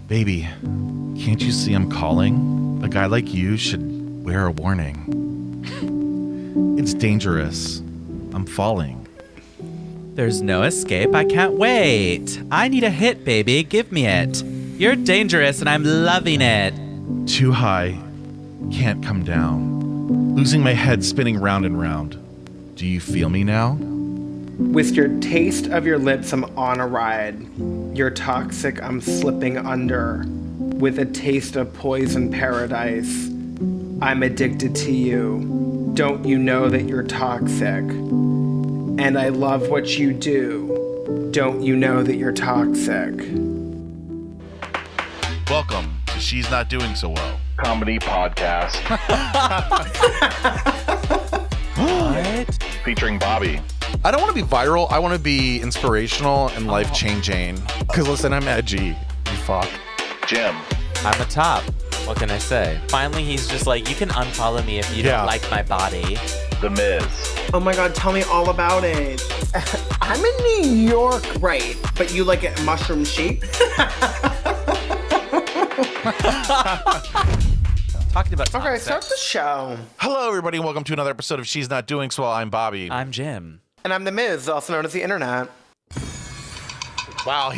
Baby, can't you see I'm calling? A guy like you should wear a warning. It's dangerous. I'm falling. There's no escape. I can't wait. I need a hit, baby. Give me it. You're dangerous and I'm loving it. Too high. Can't come down. Losing my head spinning round and round. Do you feel me now? With your taste of your lips, I'm on a ride. You're toxic, I'm slipping under. With a taste of poison paradise, I'm addicted to you. Don't you know that you're toxic? And I love what you do. Don't you know that you're toxic? Welcome to She's Not Doing So Well. Comedy podcast. What? Featuring Bobby. I don't want to be viral. I want to be inspirational and life-changing. Because listen, I'm edgy. You fuck. Jim. I'm a top. What can I say? Finally, he's just like, you can unfollow me if you don't like my body. The Miz. Oh my god, tell me all about it. I'm in New York, right? But you like it mushroom shape? Talking about Okay, toxic. start the show. Hello, everybody, and welcome to another episode of She's Not Doing So Well. I'm Bobby. I'm Jim. And I'm the Miz, also known as the internet. Wow,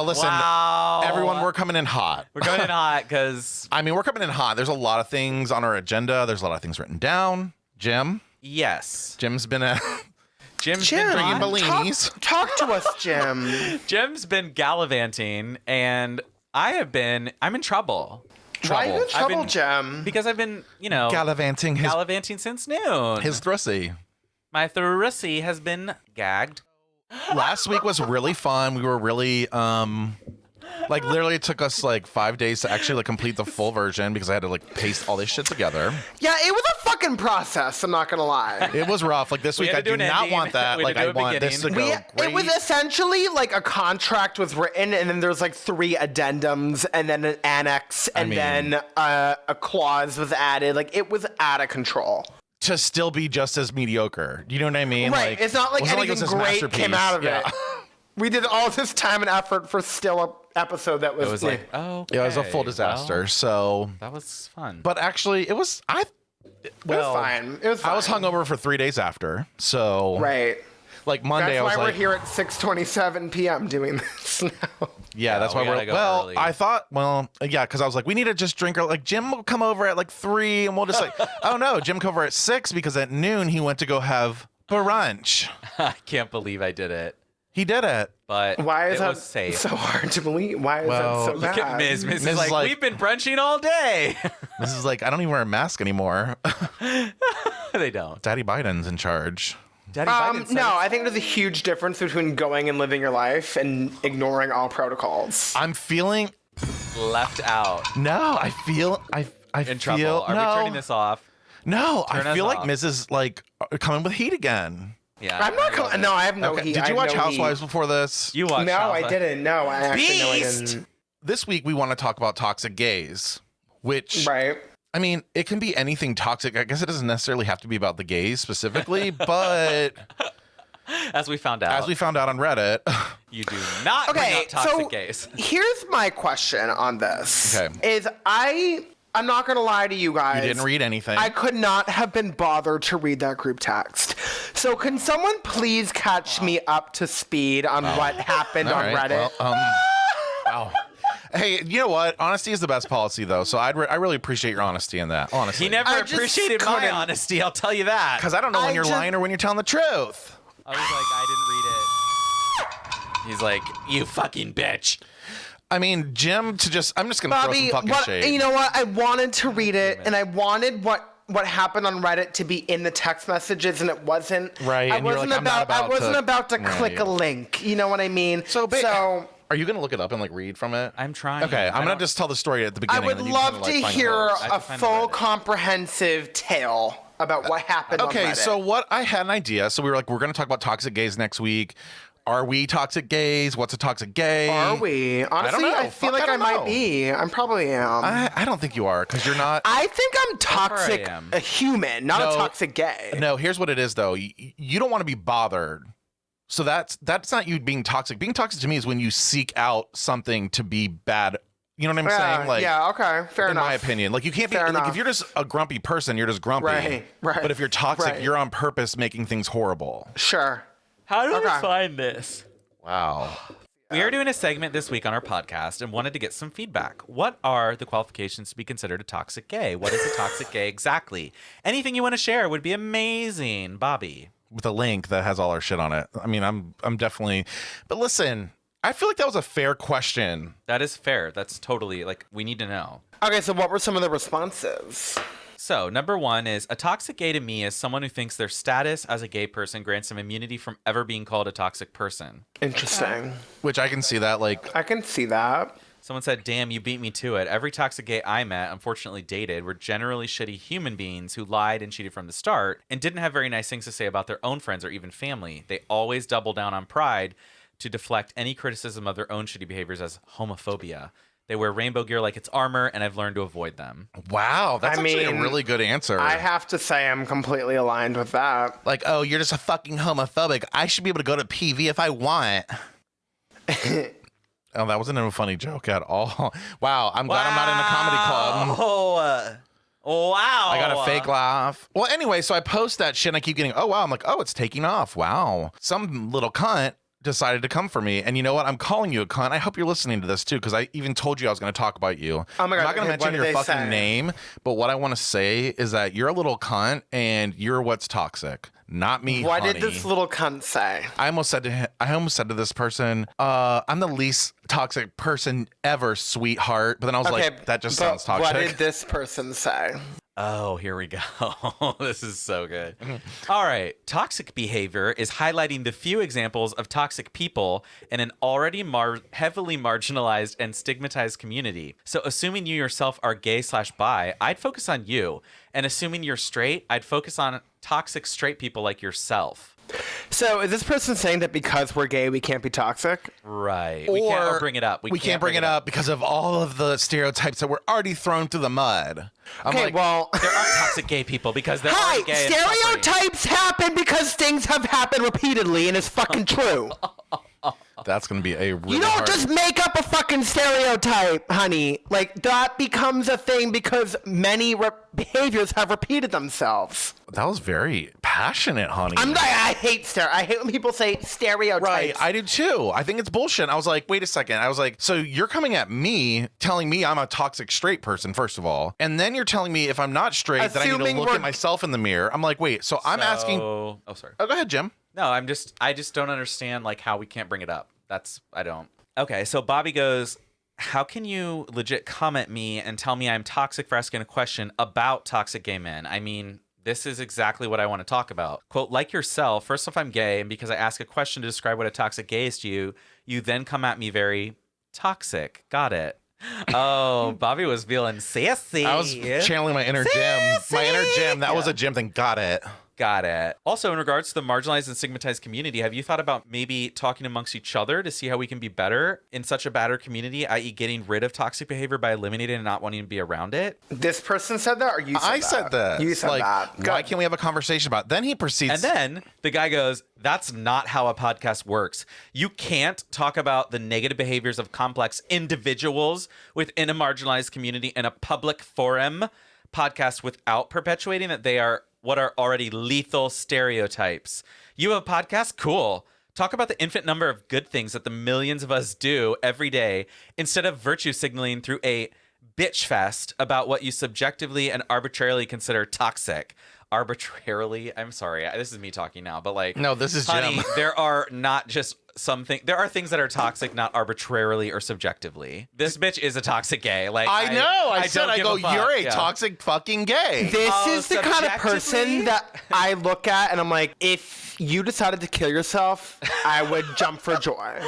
listen, Wow. everyone, we're coming in hot. We're going in hot because, I mean, we're coming in hot. There's a lot of things on our agenda. There's a lot of things written down. yes. Jim's been Jim's Jim, been drinking Bellinis. talk to us, Jim. Jim's been gallivanting, and I'm in trouble. Why are you in I've trouble, been- Jim? Because I've been, gallivanting gallivanting since noon. his thrusy. My thrussy has been gagged. Last week was really fun. We were really literally it took us like 5 days to actually complete the full version because I had to paste all this shit together. Yeah, it was a fucking process, I'm not gonna lie. It was rough. Like this We week, had I to do do an not ending. want that. We had Like to do I a want this to beginning. go great. It was essentially like a contract was written, and then there's like 3 addendums, and then an annex, and then a clause was added. Like it was out of control. To still be just as mediocre. You know what I mean? Right. Like, it's not like wasn't it anything was this great came out of masterpiece. it. We did all this time and effort for still an episode that was, It was like, oh, Yeah, it was a full disaster. So, that was fun. but actually, it was. it was fine. It was fine. I was hungover for 3 days after. So, Right. like Monday, That's I was why like, we're here at 6:27 p.m. doing this now. yeah, that's we why gotta we're. go Well, early. I thought, yeah, because I was like, we need to just drink. Like Jim will come over at like 3, and we'll just like, oh no, Jim come over at 6 because at noon he went to go have brunch. I can't believe I did it, He did it. but Why is it that was safe. so hard to believe? Why is Well, that so look bad? Look at Miz. Miz Miz is is like, like- we've been brunching all day. This is like, I don't even wear a mask anymore. They don't. Daddy Biden's in charge. Daddy Biden said No, it. I think there's a huge difference between going and living your life and ignoring all protocols. I'm feeling. Left out. No, I feel. I In feel. trouble. Are no, we turning this off? No, Turn I us feel like off. Mrs. like coming with heat again. Yeah. I'm not going. No, I have no Okay. heat. Did I you have watch no Housewives heat. before this? You watched No, I Housewives. didn't. No, I actually no, I Beast! didn't. This week we want to talk about toxic gays, which Right. I mean, it can be anything toxic. I guess it doesn't necessarily have to be about the gays specifically, but As we found out. as we found out on Reddit, You do not bring Okay, up toxic so gays. here's my question on this. Okay. Is I'm not gonna lie to you guys. you didn't read anything. I could not have been bothered to read that group text. So can someone please catch me up to speed on what happened All on right, Reddit? well, wow. Hey, you know what? Honesty is the best policy, though. So I really appreciate your honesty in that. Honestly, He never I just appreciated my couldn't- honesty, I'll tell you that. because I don't know when I you're just- lying or when you're telling the truth. I was like, I didn't read it. He's like, you fucking bitch. I mean, I'm just gonna throw Bobby, some fucking shade. you know what? I wanted to read it, and I wanted what happened on Reddit to be in the text messages, and it wasn't. Right, I and you're wasn't like, I'm not I about wasn't to- about to click Right. a link. You know what I mean? So, are you gonna look it up and read from it? I'm trying. Okay, I'm I gonna don't- just tell the story at the I beginning. would and then you love kinda, to find hear quotes. I have a to find full Reddit. comprehensive tale about what happened on Okay, Reddit. so what I had an idea. So we were like, we're gonna talk about toxic gays next week. Are we toxic gays? What's a toxic gay? Are we? Honestly, know. I feel Fuck, like I I don't might know. be. I probably am. I don't think you are because you're not. I think I'm toxic, am. a human, not No. a toxic gay. No, here's what it is though. You don't want to be bothered. So that's not you being toxic. Being toxic to me is when you seek out something to be bad, You know what I'm saying? Like, yeah, okay, fair in enough. my opinion, like you can't be Fair like enough. if you're just a grumpy person, you're just grumpy. Right. But if you're toxic, Right. you're on purpose making things horrible. Sure. How do we Okay. find this? Wow. We are doing a segment this week on our podcast and wanted to get some feedback. What are the qualifications to be considered a toxic gay? What is a toxic gay exactly? Anything you want to share would be amazing, Bobby. With a link that has all our shit on it. I mean, I'm definitely. But listen, I feel like that was a fair question. That is fair. That's totally like we need to know. Okay, so what were some of the responses? So, number one is a toxic gay to me is someone who thinks their status as a gay person grants them immunity from ever being called a toxic person. Interesting. Which I can see that. Like, I can see that. Someone said, damn, you beat me to it. Every toxic gay I met, unfortunately dated, were generally shitty human beings who lied and cheated from the start and didn't have very nice things to say about their own friends or even family. They always double down on pride to deflect any criticism of their own shitty behaviors as homophobia. They wear rainbow gear like it's armor, and I've learned to avoid them. wow, that's I actually mean, a really good answer. I have to say I'm completely aligned with that. Like, oh, you're just a fucking homophobic. I should be able to go to PV if I want. Oh, that wasn't a funny joke at all. Wow, I'm glad I'm not in a comedy club. Oh, wow. I got a fake laugh. Well, anyway, so I post that shit and I keep getting, oh, wow. I'm like, oh, it's taking off. Wow. Some little cunt decided to come for me. And you know what? I'm calling you a cunt. I hope you're listening to this too, because I even told you I was going to talk about you. Oh my God, I'm not going to okay, what mention did your they fucking say? name, but what I want to say is that you're a little cunt and you're what's toxic. Not me, What honey. did this little cunt say? I almost said to this person, I'm the least toxic person ever, sweetheart. But then I was like, that just but sounds toxic. What did this person say? Oh, here we go. This is so good. All right. Toxic behavior is highlighting the few examples of toxic people in an already heavily marginalized and stigmatized community. So, assuming you yourself are gay/bi, I'd focus on you. And assuming you're straight, I'd focus on toxic straight people like yourself. So is this person saying that because we're gay, we can't be toxic? Right. We can't bring it up. We can't bring it up because of all of the stereotypes that were already thrown through the mud. I'm Okay, like, well... There aren't toxic gay people because they're Hi, already gay. and suffering. stereotypes happen because things have happened repeatedly and it's fucking true. that's going to be a really You don't hard... just make up a fucking stereotype, honey. Like, that becomes a thing because many behaviors have repeated themselves. That was very passionate, honey. I hate when people say stereotypes. Right, I do too. I think it's bullshit. I was like, wait a second. I was like, so you're coming at me, telling me I'm a toxic straight person, first of all, and then you're telling me if I'm not straight, that I need to Assuming look we're- at myself in the mirror. I'm like, wait. So I'm asking. Oh, sorry. Oh, go ahead, Jim. No, I just don't understand like how we can't bring it up. I don't. Okay, so Bobby goes, how can you legit come at me and tell me I'm toxic for asking a question about toxic gay men? I mean, this is exactly what I want to talk about. Quote, like yourself, first off, I'm gay, and because I ask a question to describe what a toxic gay is to you, you then come at me very toxic. Got it. Oh, Bobby was feeling sassy. I was channeling my inner Jim. My inner Jim. That was Yeah. a Jim thing. Got it. Got it. Also, in regards to the marginalized and stigmatized community, have you thought about maybe talking amongst each other to see how we can be better in such a badder community, i.e. getting rid of toxic behavior by eliminating and not wanting to be around it? This person said that, or you said that? I said that. You said like, that. why Good. can't we have a conversation about it? Then he proceeds. And then the guy goes, that's not how a podcast works. You can't talk about the negative behaviors of complex individuals within a marginalized community in a public forum podcast without perpetuating that they are what are already lethal stereotypes. You have a podcast? Cool. Talk about the infinite number of good things that the millions of us do every day instead of virtue signaling through a bitch fest about what you subjectively and arbitrarily consider toxic. Arbitrarily? I'm sorry. This is me talking now, but like... No, this is honey, Jim. there are not just something... There are things that are toxic, not arbitrarily or subjectively. This bitch is a toxic gay. Like I know. I said, don't I give go, a fuck. you're a Yeah. toxic fucking gay. This Oh, is the kind of person subjectively? that I look at and I'm like, if you decided to kill yourself, I would jump for joy.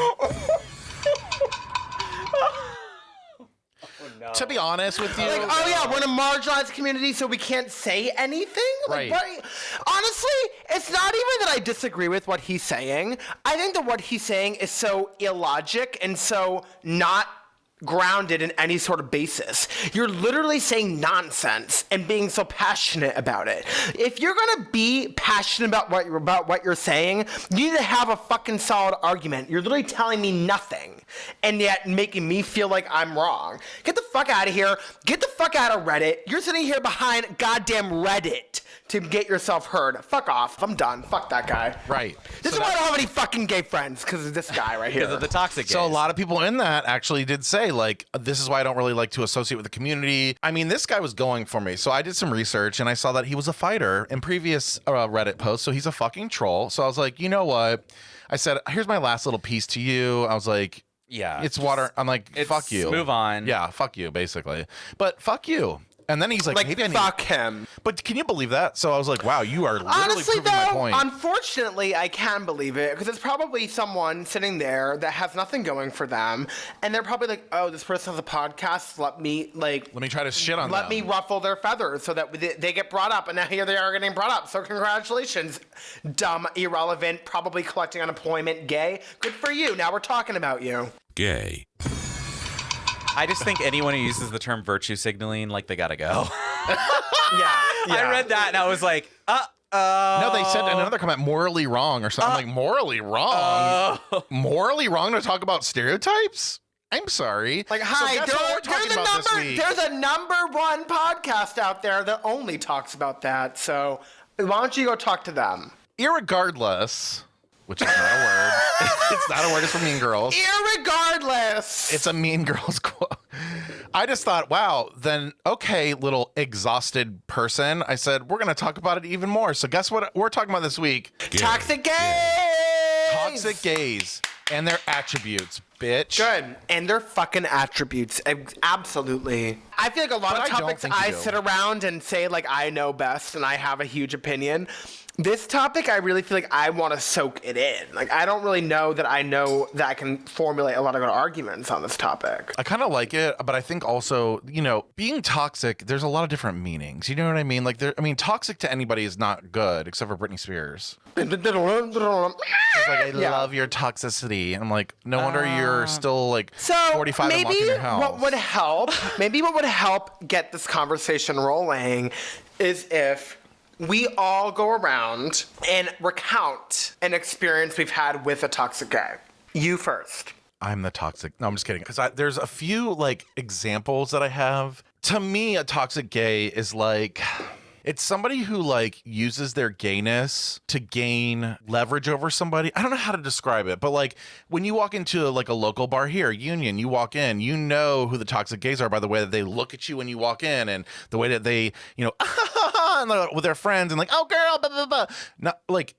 To be honest with you. Like, oh yeah, we're in a marginalized community, so we can't say anything? Like, Right. what? Honestly, it's not even that I disagree with what he's saying. I think that what he's saying is so illogic and so not grounded in any sort of basis. You're literally saying nonsense and being so passionate about it. If you're gonna be passionate about what you're saying, you need to have a fucking solid argument. You're literally telling me nothing, and yet making me feel like I'm wrong. Get the fuck out of here. Get the fuck out of Reddit. You're sitting here behind goddamn Reddit to get yourself heard. Fuck off. I'm done. Fuck that guy. Right. This is why I don't have any fucking gay friends, because of this guy right here. Because of the toxic gays. So a lot of people in that actually did say, like, this is why I don't really like to associate with the community. I mean, this guy was going for me. So I did some research and I saw that he was a fighter in previous Reddit posts. So he's a fucking troll. So I was like, you know what? I said, here's my last little piece to you. I was like, Yeah. it's water. I'm like, fuck you. Move on. Yeah, fuck you, basically. But fuck you. And then he's like, maybe I need. Fuck him. But can you believe that? So I was like, wow, you are literally Honestly, proving my though, point. unfortunately, I can believe it, because it's probably someone sitting there that has nothing going for them, and they're probably like, oh, this person has a podcast, let me try to shit on them. let me ruffle their feathers so that they get brought up, and now here they are getting brought up. So congratulations, dumb, irrelevant, probably collecting unemployment, gay. Good for you. Now we're talking about you. Gay. I just think anyone who uses the term virtue signaling, like, they gotta go. Yeah. I read that and I was like, No, they said another comment, morally wrong or something. I'm like, morally wrong? Morally wrong to talk about stereotypes? I'm sorry. Like, So hi, guess what we're talking about this week? there's a #1 podcast out there that only talks about that. So why don't you go talk to them? Irregardless, which is not a word. It's not a word. It's from Mean Girls. Irregardless. It's a Mean Girls quote. I just thought, wow, then, okay, little exhausted person. I said, we're going to talk about it even more. So guess what we're talking about this week? Toxic gays. Toxic gays and their attributes, bitch. Good. And their fucking attributes. Absolutely. I feel like a lot But of I don't topics think you I do. sit around and say, like, I know best and I have a huge opinion. This topic, I really feel like I want to soak it in. Like, I don't really know that I can formulate a lot of good arguments on this topic. I kind of like it, but I think also, being toxic, there's a lot of different meanings. You know what I mean? Like, toxic to anybody is not good, except for Britney Spears. She's like, I love your toxicity. And I'm like, no wonder you're still like 45 and locked in your house. Maybe what would help get this conversation rolling is if we all go around and recount an experience we've had with a toxic gay. You first. I'm the toxic. No, I'm just kidding. Because there's a few like examples that I have. To me, a toxic gay is like, it's somebody who like uses their gayness to gain leverage over somebody. I don't know how to describe it, but like when you walk into like a local bar here, Union, you walk in, you know who the toxic gays are by the way that they look at you when you walk in and the way that they, and with their friends and like, oh girl, blah, blah, blah. Not like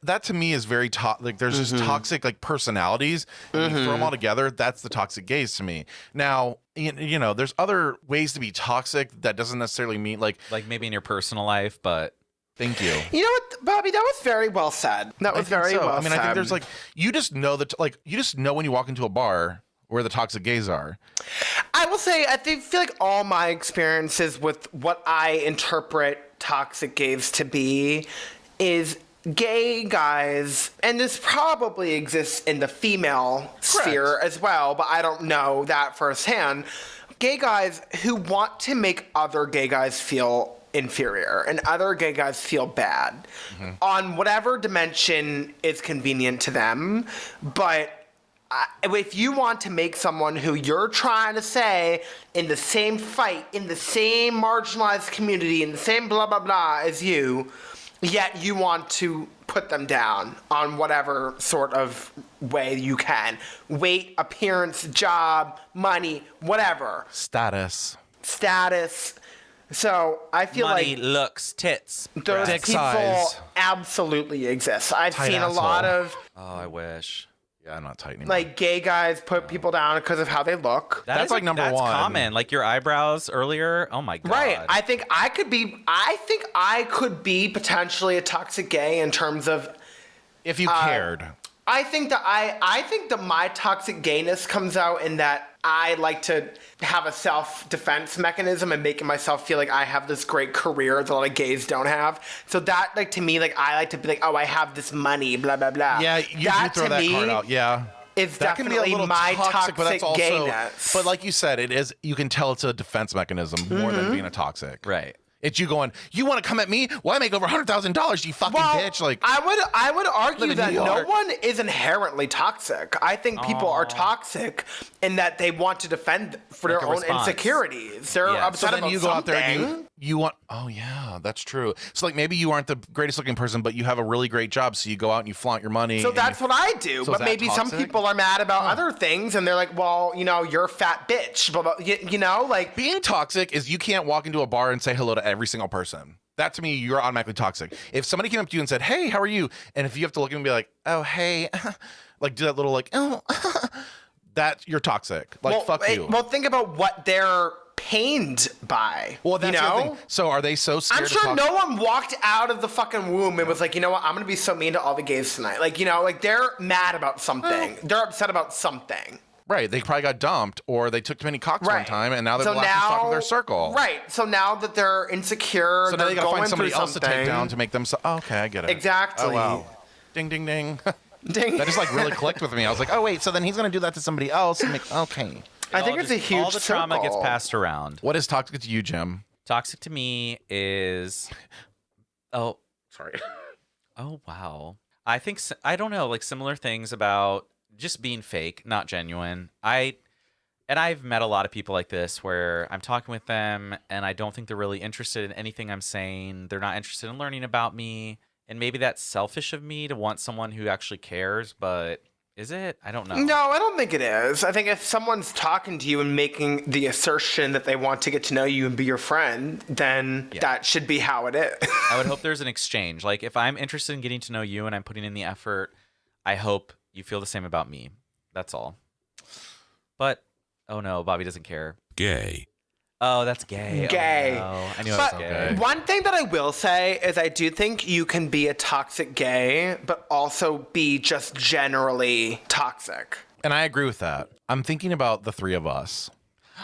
that to me is very like there's just toxic like personalities. And you throw them all together. That's the toxic gays to me. Now, there's other ways to be toxic that doesn't necessarily mean like maybe in your personal life, but thank you. You know what, Bobby? That was very well said. That was very well said. I think there's like, you just know when you walk into a bar where the toxic gays are. I will say, I feel like all my experiences with what I interpret toxic gays to be is gay guys, and this probably exists in the female sphere as well, but I don't know that firsthand. Gay guys who want to make other gay guys feel inferior and other gay guys feel bad on whatever dimension is convenient to them, but if you want to make someone who you're trying to say in the same fight, in the same marginalized community, in the same blah, blah, blah as you, yet you want to put them down on whatever sort of way you can. Weight, appearance, job, money, whatever. Status. So I feel money, like looks, tits. those Dick people size. absolutely exist. I've Tight seen a asshole. lot of Oh, I wish. Yeah, I'm not tight anymore. like gay guys put people down because of how they look. That's like number that's one. common. Like your eyebrows earlier. Oh my god. Right. I think I could be potentially a toxic gay in terms of if you cared. I think that my toxic gayness comes out in that I like to have a self-defense mechanism and making myself feel like I have this great career that a lot of gays don't have. So that, like, to me, like, I like to be like, oh, I have this money, blah, blah, blah. Yeah, you do that throw to that me, card out. Yeah. is That can be a definitely little my toxic, but that's also. gayness. But like you said, it is. You can tell it's a defense mechanism more than being a toxic. Right. It's you going. You want to come at me? Well, I make over $100,000. You fucking bitch. Like I would argue live in that New no York. one is inherently toxic. I think people are toxic in that they want to defend for Like their a own response. insecurities. They're Yeah. So upset then about you go out there and something. you want. Oh yeah, that's true. So like maybe you aren't the greatest looking person, but you have a really great job. So you go out and you flaunt your money. So and that's you, what I do. So is But that maybe some toxic? people are mad about other things, and they're like, "Well, you're a fat bitch." But you know, like being toxic is you can't walk into a bar and say hello to every single person. That to me, you're automatically toxic. If somebody came up to you and said, "Hey, how are you?" and if you have to look at them and be like, "Oh, hey," like do that little like, "Oh," that you're toxic. Like fuck you. Well, think about what they're pained by. Well, that's you the know? other thing. So are they so scared? I'm to sure talk- no one walked out of the fucking womb and was like, you know what, I'm gonna be so mean to all the gays tonight. Like, like they're mad about something. They're upset about something. Right. They probably got dumped or they took too many cocks one Right. time and now they're the last stock of their circle. Right. So now that they're insecure, So now they're they gotta going find somebody through else to take something. down to make them so. Oh, okay, I get it. Exactly. Oh wow. Ding ding ding. Ding. That just like really clicked with me. I was like, oh wait, so then he's gonna do that to somebody else. And make, okay. I think it's a huge all the trauma gets circle. passed around. What is toxic to you, Jim? Toxic to me is, oh, Sorry. oh wow. I think I don't know, like similar things about just being fake, not genuine. And I've met a lot of people like this where I'm talking with them and I don't think they're really interested in anything I'm saying. They're not interested in learning about me. And maybe that's selfish of me to want someone who actually cares, but is it? I don't know. No, I don't think it is. I think if someone's talking to you and making the assertion that they want to get to know you and be your friend, then that should be how it is. I would hope there's an exchange. Like if I'm interested in getting to know you and I'm putting in the effort, I hope you feel the same about me. That's all. But oh no, Bobby doesn't care. Gay. Oh, that's gay. Gay. Oh, no. I knew But I was gay. one thing that I will say is I do think you can be a toxic gay, but also be just generally toxic. And I agree with that. I'm thinking about the three of us.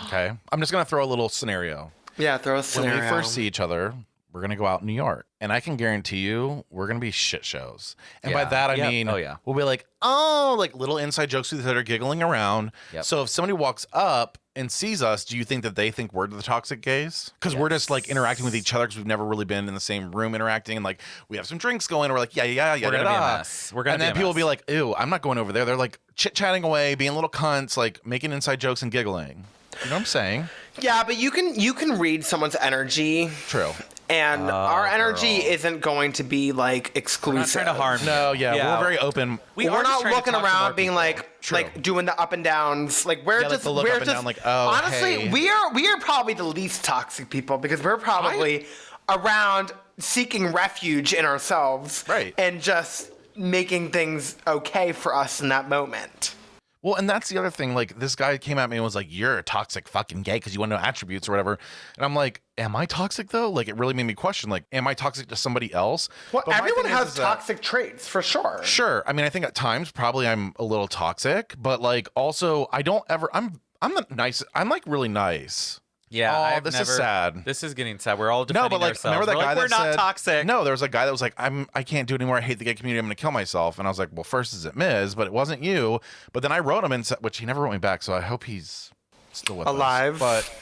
Okay. I'm just gonna throw a little scenario. Yeah, throw a When scenario. we first see each other, we're gonna go out in New York, and I can guarantee you we're gonna be shit shows. And by Yeah. that I Yep. mean, Oh, yeah. we'll be like, oh, like little inside jokes that are giggling around. Yep. So if somebody walks up and sees us, do you think that they think we're the toxic gays? Because we're just like interacting with each other because we've never really been in the same room interacting, and like we have some drinks going. We're like, yeah, We're gonna be a mess. We're gonna and be then a people will mess. be like, ew, I'm not going over there. They're like chit chatting away, being little cunts, like making inside jokes and giggling. You know what I'm saying? Yeah, but you can read someone's energy, True. and our energy girl. isn't going to be like I'm not exclusive. trying to harm No, you. yeah, we're very open. We're are just not trying to looking talk to more around being people. like True. like doing the up and downs. Like we're Yeah, like just the look we're up and just down, like, oh, honestly hey. we are probably the least toxic people because we're probably around seeking refuge in ourselves, Right. and just making things okay for us in that moment. Well, and that's the other thing. Like, this guy came at me and was like, "You're a toxic fucking gay because you want to know attributes or whatever." And I'm like, "Am I toxic though?" Like, it really made me question. Like, am I toxic to somebody else? Well, But my everyone thing is has that- toxic traits for sure. Sure. I mean, I think at times probably I'm a little toxic, but like also I don't ever. I'm the nice. I'm like really nice. Yeah, Oh, I've this never, is sad. This is getting sad. We're all defending No, but like, ourselves. remember that We're guy like, that we're not said, toxic. No, there was a guy that was like, I can't do it anymore. I hate the gay community. I'm going to kill myself. And I was like, well, first is it Ms., but it wasn't you. But then I wrote him and said, which he never wrote me back. So I hope he's still with Alive. us. But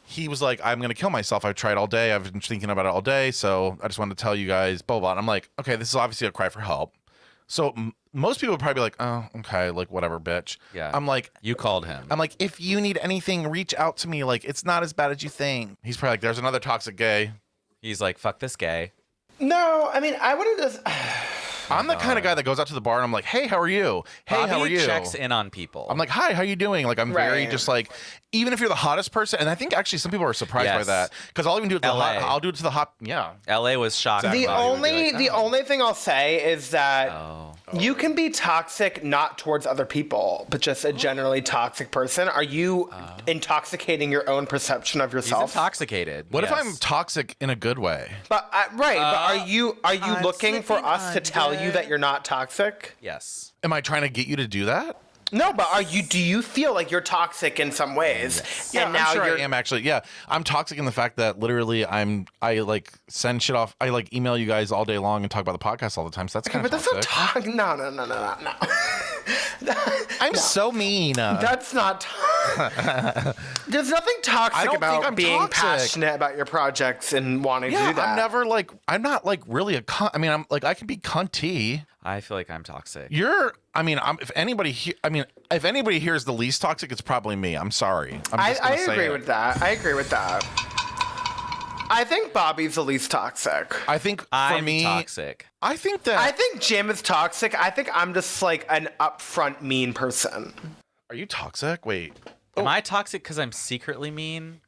he was like, I'm going to kill myself. I've tried all day. I've been thinking about it all day. So I just wanted to tell you guys, blah, blah. And I'm like, okay, this is obviously a cry for help. So most people would probably be like, oh, okay, like whatever, bitch. Yeah. I'm like, You called him. I'm like, if you need anything, reach out to me. Like, it's not as bad as you think. He's probably like, there's another toxic gay. He's like, fuck this gay. No, I mean I wouldn't just. I'm the kind of guy that goes out to the bar and I'm like, hey, how are you? Hey, Bobby how are you? checks in on people. I'm like, hi, how you doing? Like, I'm very Right. just like, even if you're the hottest person, and I think actually some people are surprised by Yes. that because I'll even do it to the LA. hot. I'll do it to the hot. Yeah. LA was shocked. Exactly. The Bobby would be only like, the only thing I'll say is that Oh. you can be toxic not towards other people, but just a generally toxic person. Are you intoxicating your own perception of He's yourself? intoxicated. What if Yes. I'm toxic in a good way? But but are you I'm looking for slipping us to tell you under. that you're not toxic? Yes. Am I trying to get you to do that? No, but do you feel like you're toxic in some ways? Yeah, and now I'm sure you're I am actually. Yeah, I'm toxic in the fact that literally I like send shit off. I like email you guys all day long and talk about the podcast all the time. So that's kind But of that's toxic. not toxic. No. I'm so mean. That's not. There's nothing I toxic don't think about I'm being toxic. passionate about your projects and wanting to do that. I'm not like really a cunt. I mean, I'm like, I can be cunty. I feel like I'm toxic. If anybody hears the least toxic, it's probably me. I'm sorry. I agree with that. I agree with that. I think Bobby's the least toxic. I think for I'm me, toxic. I think that. I think Jim is toxic. I think I'm just like an upfront mean person. Are you toxic? Wait. Am I toxic because I'm secretly mean?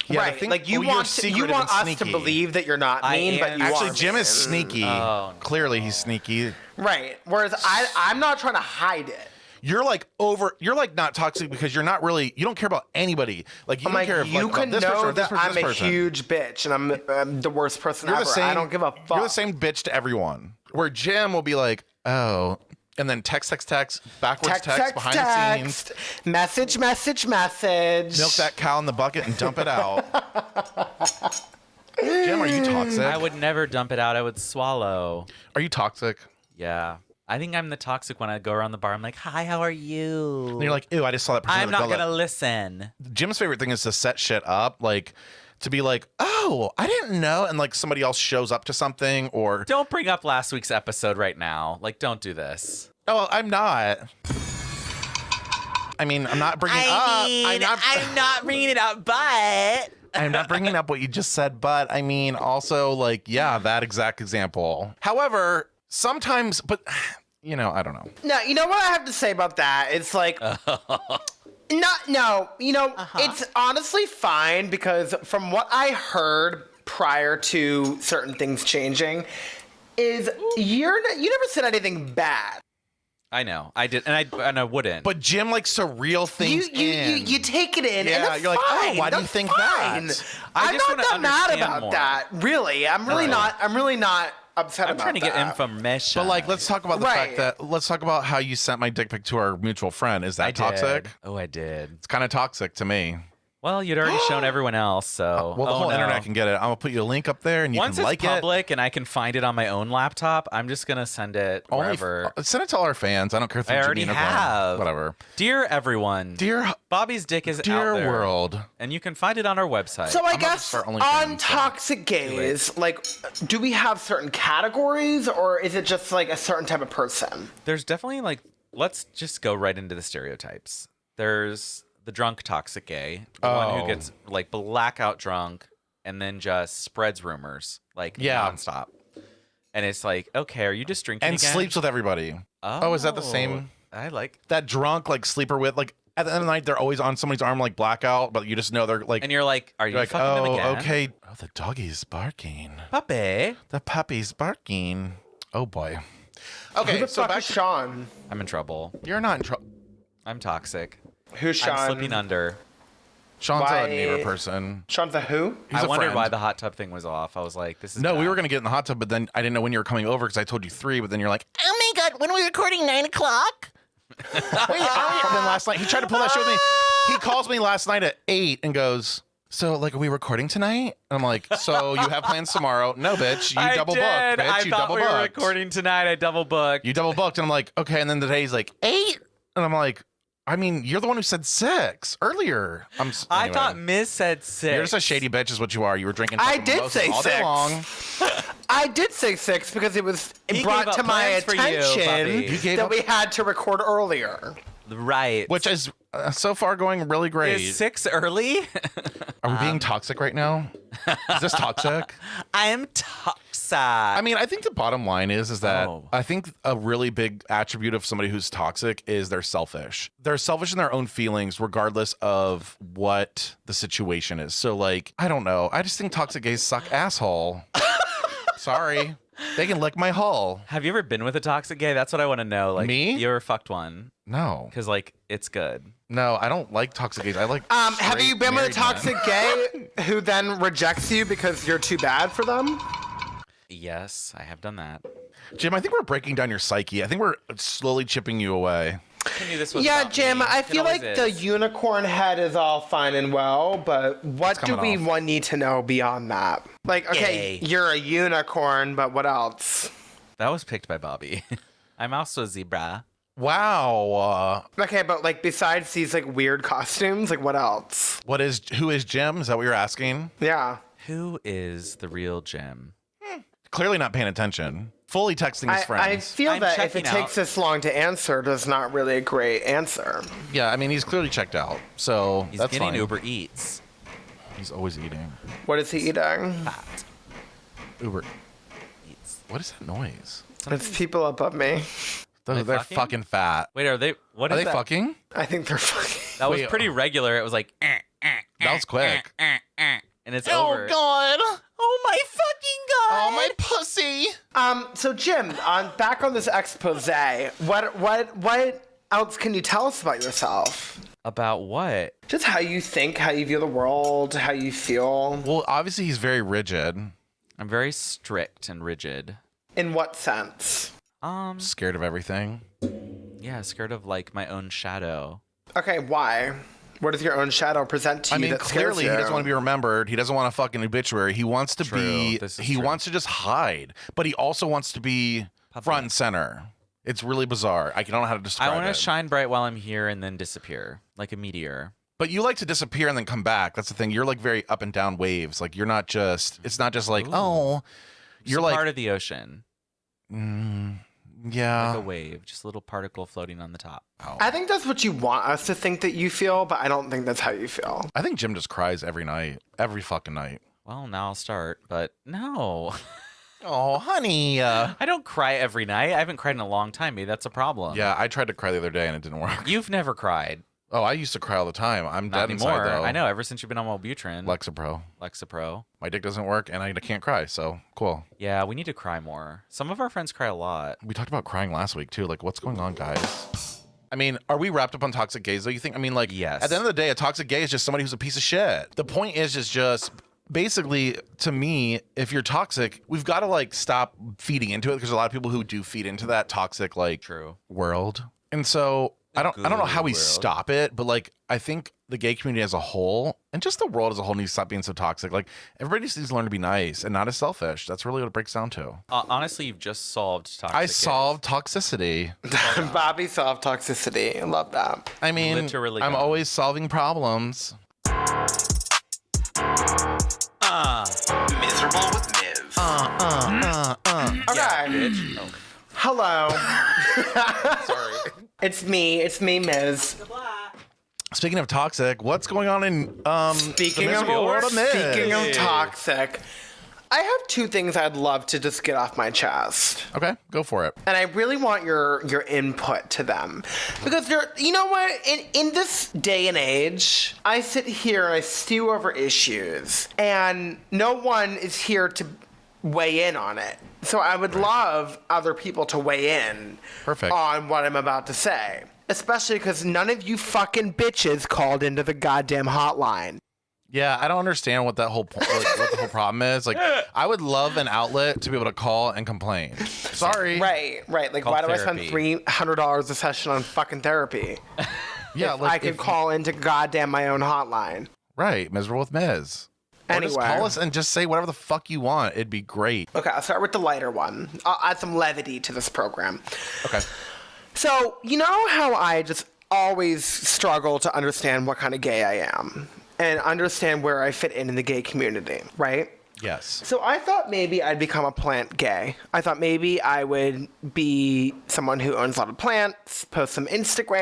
Yeah, right. Like you you're want secretive us and to sneaky. believe that you're not I mean, but am. you Actually, are Jim mean. is sneaky. Oh, Clearly, he's sneaky. Right. Whereas I'm not trying to hide it. You're like not toxic because you don't care about anybody. Like you I'm don't like, care if you like, can this person know or this that person, I'm this a person. huge bitch and I'm the worst person You're ever. the same. I don't give a fuck. You're the same bitch to everyone. Where Jim will be like, oh, and then text, backwards text behind the scenes. Message. Milk that cow in the bucket and dump it out. Jim, are you toxic? I would never dump it out. I would swallow. Are you toxic? Yeah. I think I'm the toxic when I go around the bar. I'm like, hi, how are you? And you're like, ew, I just saw that person. I'm not going to listen. Jim's favorite thing is to set shit up, like to be like, oh, I didn't know. And like somebody else shows up to something or. Don't bring up last week's episode right now. Like, don't do this. Oh, I'm not. I mean, I'm not bringing up. I'm not bringing it up, but. I'm not bringing up what you just said, but I mean, also like, yeah, that exact example. However, sometimes, but I don't know. No, you know what I have to say about that? It's like, it's honestly fine because from what I heard prior to certain things changing, is you never said anything bad. I know. I did, and I wouldn't. But Jim likes to reel things in. You take it in, Yeah, and that's you're like, fine. oh, why do you That's think fine. that? I'm just not wanna that mad understand about more. that. Really, I'm really not. I'm really not upset I'm about trying to get that. information. But like, let's talk about the Right. fact that let's talk about how you sent my dick pic to our mutual friend. Is that I toxic? did. Oh, I did. It's kind of toxic to me. Well, you'd already shown everyone else, so. Well, the whole internet can get it. I'm gonna put you a link up there, and you Once can it's like public and I can find it on my own laptop, I'm just gonna send it wherever. Send it to all our fans. I don't care if I they're already Janine or Glenn. have. Whatever. Dear everyone, Dear Bobby's dick is out dear there, world. and you can find it on our website. So I I'm about to guess start on OnlyFans, so- toxic gays, like, do we have certain categories, or is it just like a certain type of person? There's definitely like, let's just go right into the stereotypes. There's the drunk toxic gay, the one who gets like blackout drunk and then just spreads rumors like nonstop. And it's like, okay, are you just drinking And again? sleeps with everybody. Oh, is that the same? I like. That drunk like sleeper with like at the end of the night they're always on somebody's arm like blackout, but you just know they're like. And you're like, are you like, fucking them again? okay. Oh, the doggy's barking. Puppy. The puppy's barking. Oh boy. Who Okay, the so fuck back is Sean? I'm in trouble. You're not in trouble. I'm toxic. Who's Sean? I'm slipping under. Sean's Why- a neighbor person. Sean's a who? He's I a wondered friend. why the hot tub thing was off. I was like, this is No, we bad. were gonna get in the hot tub, but then I didn't know when you were coming over because I told you 3, but then you're like, Oh my god, when are we recording 9 o'clock? wait, and then last night he tried to pull that shit with me. He calls me last night at 8 and goes, so like, are we recording tonight? And I'm like, so you have plans tomorrow? No, bitch, you double booked, bitch. I You thought double we booked. were recording tonight. I double booked. You double booked, and I'm like, okay. And then the day he's like 8, and I'm like, I mean, you're the one who said 6 earlier. I anyway. thought Miz said 6. You're just a shady bitch, is what you are. You were drinking. I fucking did mimosas say all day 6. long. I did say 6 because it was He brought gave to up my plans for you, attention Bobby. You gave that up- we had to record earlier. Right. Which is so far going really great. is 6 early? Are we being toxic right now? Is this toxic? I am toxic. I mean, I think the bottom line is that Oh. I think a really big attribute of somebody who's toxic is they're selfish. They're selfish in their own feelings, regardless of what the situation is. So, like, I don't know. I just think toxic gays suck asshole. Sorry. They can lick my hull. Have you ever been with a toxic gay? That's what I want to know. Like, Me? You ever fucked one? No. Because, like, it's good. No, I don't like toxic gays. I like Have you straight been with a married men. toxic gay who then rejects you because you're too bad for them? Yes, I have done that. Jim, I think we're breaking down your psyche. I think we're slowly chipping you away. Continue this was Yeah, about Jim, me. I It feel always like the is. unicorn head is all fine and well, but what do coming we off. need to know beyond that? Like, okay, Yay. you're a unicorn, but what else? That was picked by Bobby. I'm also a zebra. Wow. Okay, but like besides these like weird costumes, like what else? Who is Jim? Is that what you're asking? Yeah. Who is the real Jim? Clearly not paying attention. Fully texting his friends. I feel I'm that if it checking takes out. this long to answer, that's not really a great answer. Yeah, I mean, he's clearly checked out. So He's that's getting fine. Uber Eats. He's always eating. What is he eating? Fat. Uber. Eats. What is that noise? It's people above me. they They're fucking? fucking fat. Wait, are they? What Are is they that? fucking? I think they're fucking. That was Wait, pretty regular. It was like, That was quick. and it's over. God. Oh my fucking god! Oh, my pussy. So Jim, back on this expose, what else can you tell us about yourself? About what? Just how you think, how you view the world, how you feel. Well, obviously he's very rigid. I'm very strict and rigid. In what sense? Scared of everything. Yeah, scared of like my own shadow. Okay, why? What does your own shadow present to I you mean, that scares clearly you? he doesn't want to be remembered. He doesn't want a fucking obituary. He wants to True. be. This is He true. wants to just hide, but he also wants to be front and center. It's really bizarre. I don't know how to describe I want to it. shine bright while I'm here and then disappear like a meteor. But you like to disappear and then come back. That's the thing. You're like very up and down waves. Like you're not just. It's not just like oh. You're Just like part of the ocean, yeah. like a wave, just a little particle floating on the top. I think that's what you want us to think that you feel, but I don't think that's how you feel. I think Jim just cries every night, every fucking night. Well, now I'll start, but no. Oh, honey. I don't cry every night. I haven't cried in a long time. Maybe that's a problem. Yeah, I tried to cry the other day and it didn't work. You've never cried. Oh, I used to cry all the time. I'm Not dead anymore. inside though. I know. Ever since you've been on Wellbutrin, Lexapro. Lexapro. My dick doesn't work and I can't cry, so cool. Yeah, we need to cry more. Some of our friends cry a lot. We talked about crying last week too. Like, what's going on, guys? I mean, are we wrapped up on toxic gays though? You think? I mean, like, Yes. At the end of the day, a toxic gay is just somebody who's a piece of shit. The point is just basically, to me, if you're toxic, we've got to like stop feeding into it because there's a lot of people who do feed into that toxic like True. world. And so I don't know how we Good world. stop it, but like I think the gay community as a whole and just the world as a whole needs to stop being so toxic. Like everybody just needs to learn to be nice and not as selfish. That's really what it breaks down to. Honestly, you've just solved toxic. I gays. solved toxicity. Bobby solved toxicity. I love that. I mean, Literally I'm gone. always solving problems. Miserable with Miz. Okay. Hello. Sorry. It's me, Miz. Speaking of toxic, what's going on in Speaking the of miserable world of Miz? Speaking of toxic, I have two things I'd love to just get off my chest. Okay, go for it. And I really want your input to them. Because you know what? In this day and age, I sit here and I stew over issues. And no one is here to weigh in on it. So I would love other people to weigh in Perfect. on what I'm about to say. Especially because none of you fucking bitches called into the goddamn hotline. Yeah, I don't understand what that whole what the whole problem is. Like, I would love an outlet to be able to call and complain. Sorry. Right. Like, Called why do I therapy. spend $300 a session on fucking therapy? Yeah, If like I could call into goddamn my own hotline. Right, miserable with Miz. Or just Anyway. call us and just say whatever the fuck you want. It'd be great. Okay, I'll start with the lighter one. I'll add some levity to this program. Okay. So, you know how I just always struggle to understand what kind of gay I am and understand where I fit in the gay community, right? Yes. So I thought maybe I'd become a plant gay. I thought maybe I would be someone who owns a lot of plants, post some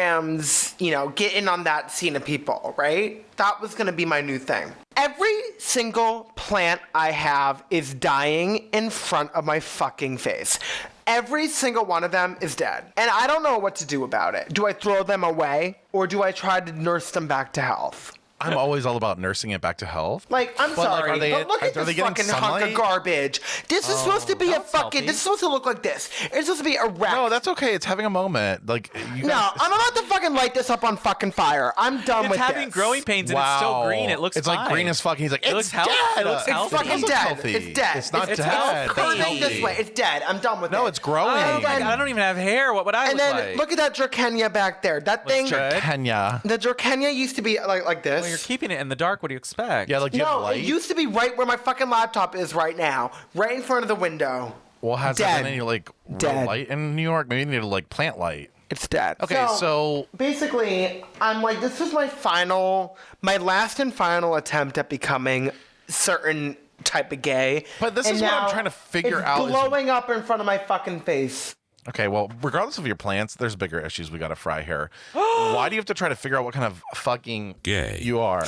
Instagrams, get in on that scene of people, right? That was gonna be my new thing. Every single plant I have is dying in front of my fucking face. Every single one of them is dead. And I don't know what to do about it. Do I throw them away or do I try to nurse them back to health? I'm always all about nursing it back to health. Like, I'm But, like, sorry, are they- but look at are they this getting fucking hunk of sunlight? garbage. This is supposed to be a that's fucking. healthy. This is supposed to look like this. It's supposed to be a wreck. No, that's okay. It's having a moment. Like you No, guys, I'm about to fucking light this up on fucking fire. I'm done It's with having this. growing pains and it's still green. It looks It's fine. like green as fuck. He's like, It it's looks healthy. dead. It looks It's healthy. fucking It looks dead. healthy. It's dead. It's not it's dead. It's curling healthy. this way. It's dead. I'm done with it. No, it's growing. Oh my God, I don't even have hair. What would I And look then like? look at that Dracenia back there. That thing. Kenya. The Dracenia used to be like this. Well, you're keeping it in the dark. What do you expect? Yeah, like you have No, light. it used to be right where my fucking laptop is right now, right in front of the window. Well, has Dead. there been any like real Dead. light in New York? Maybe you need to like plant light. It's dead. Okay, so basically, I'm like, this is my last and final attempt at becoming certain type of gay. But this and is what I'm now trying to figure it's out is- blowing up in front of my fucking face. Okay, well, regardless of your plans, there's bigger issues we got to fry here. Why do you have to try to figure out what kind of fucking Gay you are?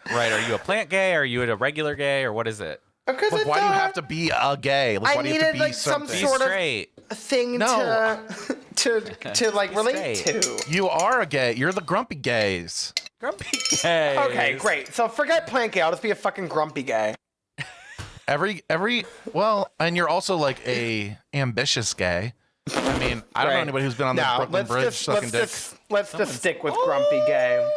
Right? Are you a plant gay? Are you a regular gay? Or what is it? Because Like, why do you have to be a gay? Like, I why do you have to needed, be like, some something? Be sort of straight. thing No. to like relate straight. to. You are a gay. You're the grumpy gays. Grumpy gay. Okay, great. So forget plant gay. I'll just be a fucking grumpy gay. Well, and you're also like a ambitious gay. I mean, I don't know Right. anybody who's been on the No, Brooklyn Bridge sucking dick. let's just stick with grumpy gay.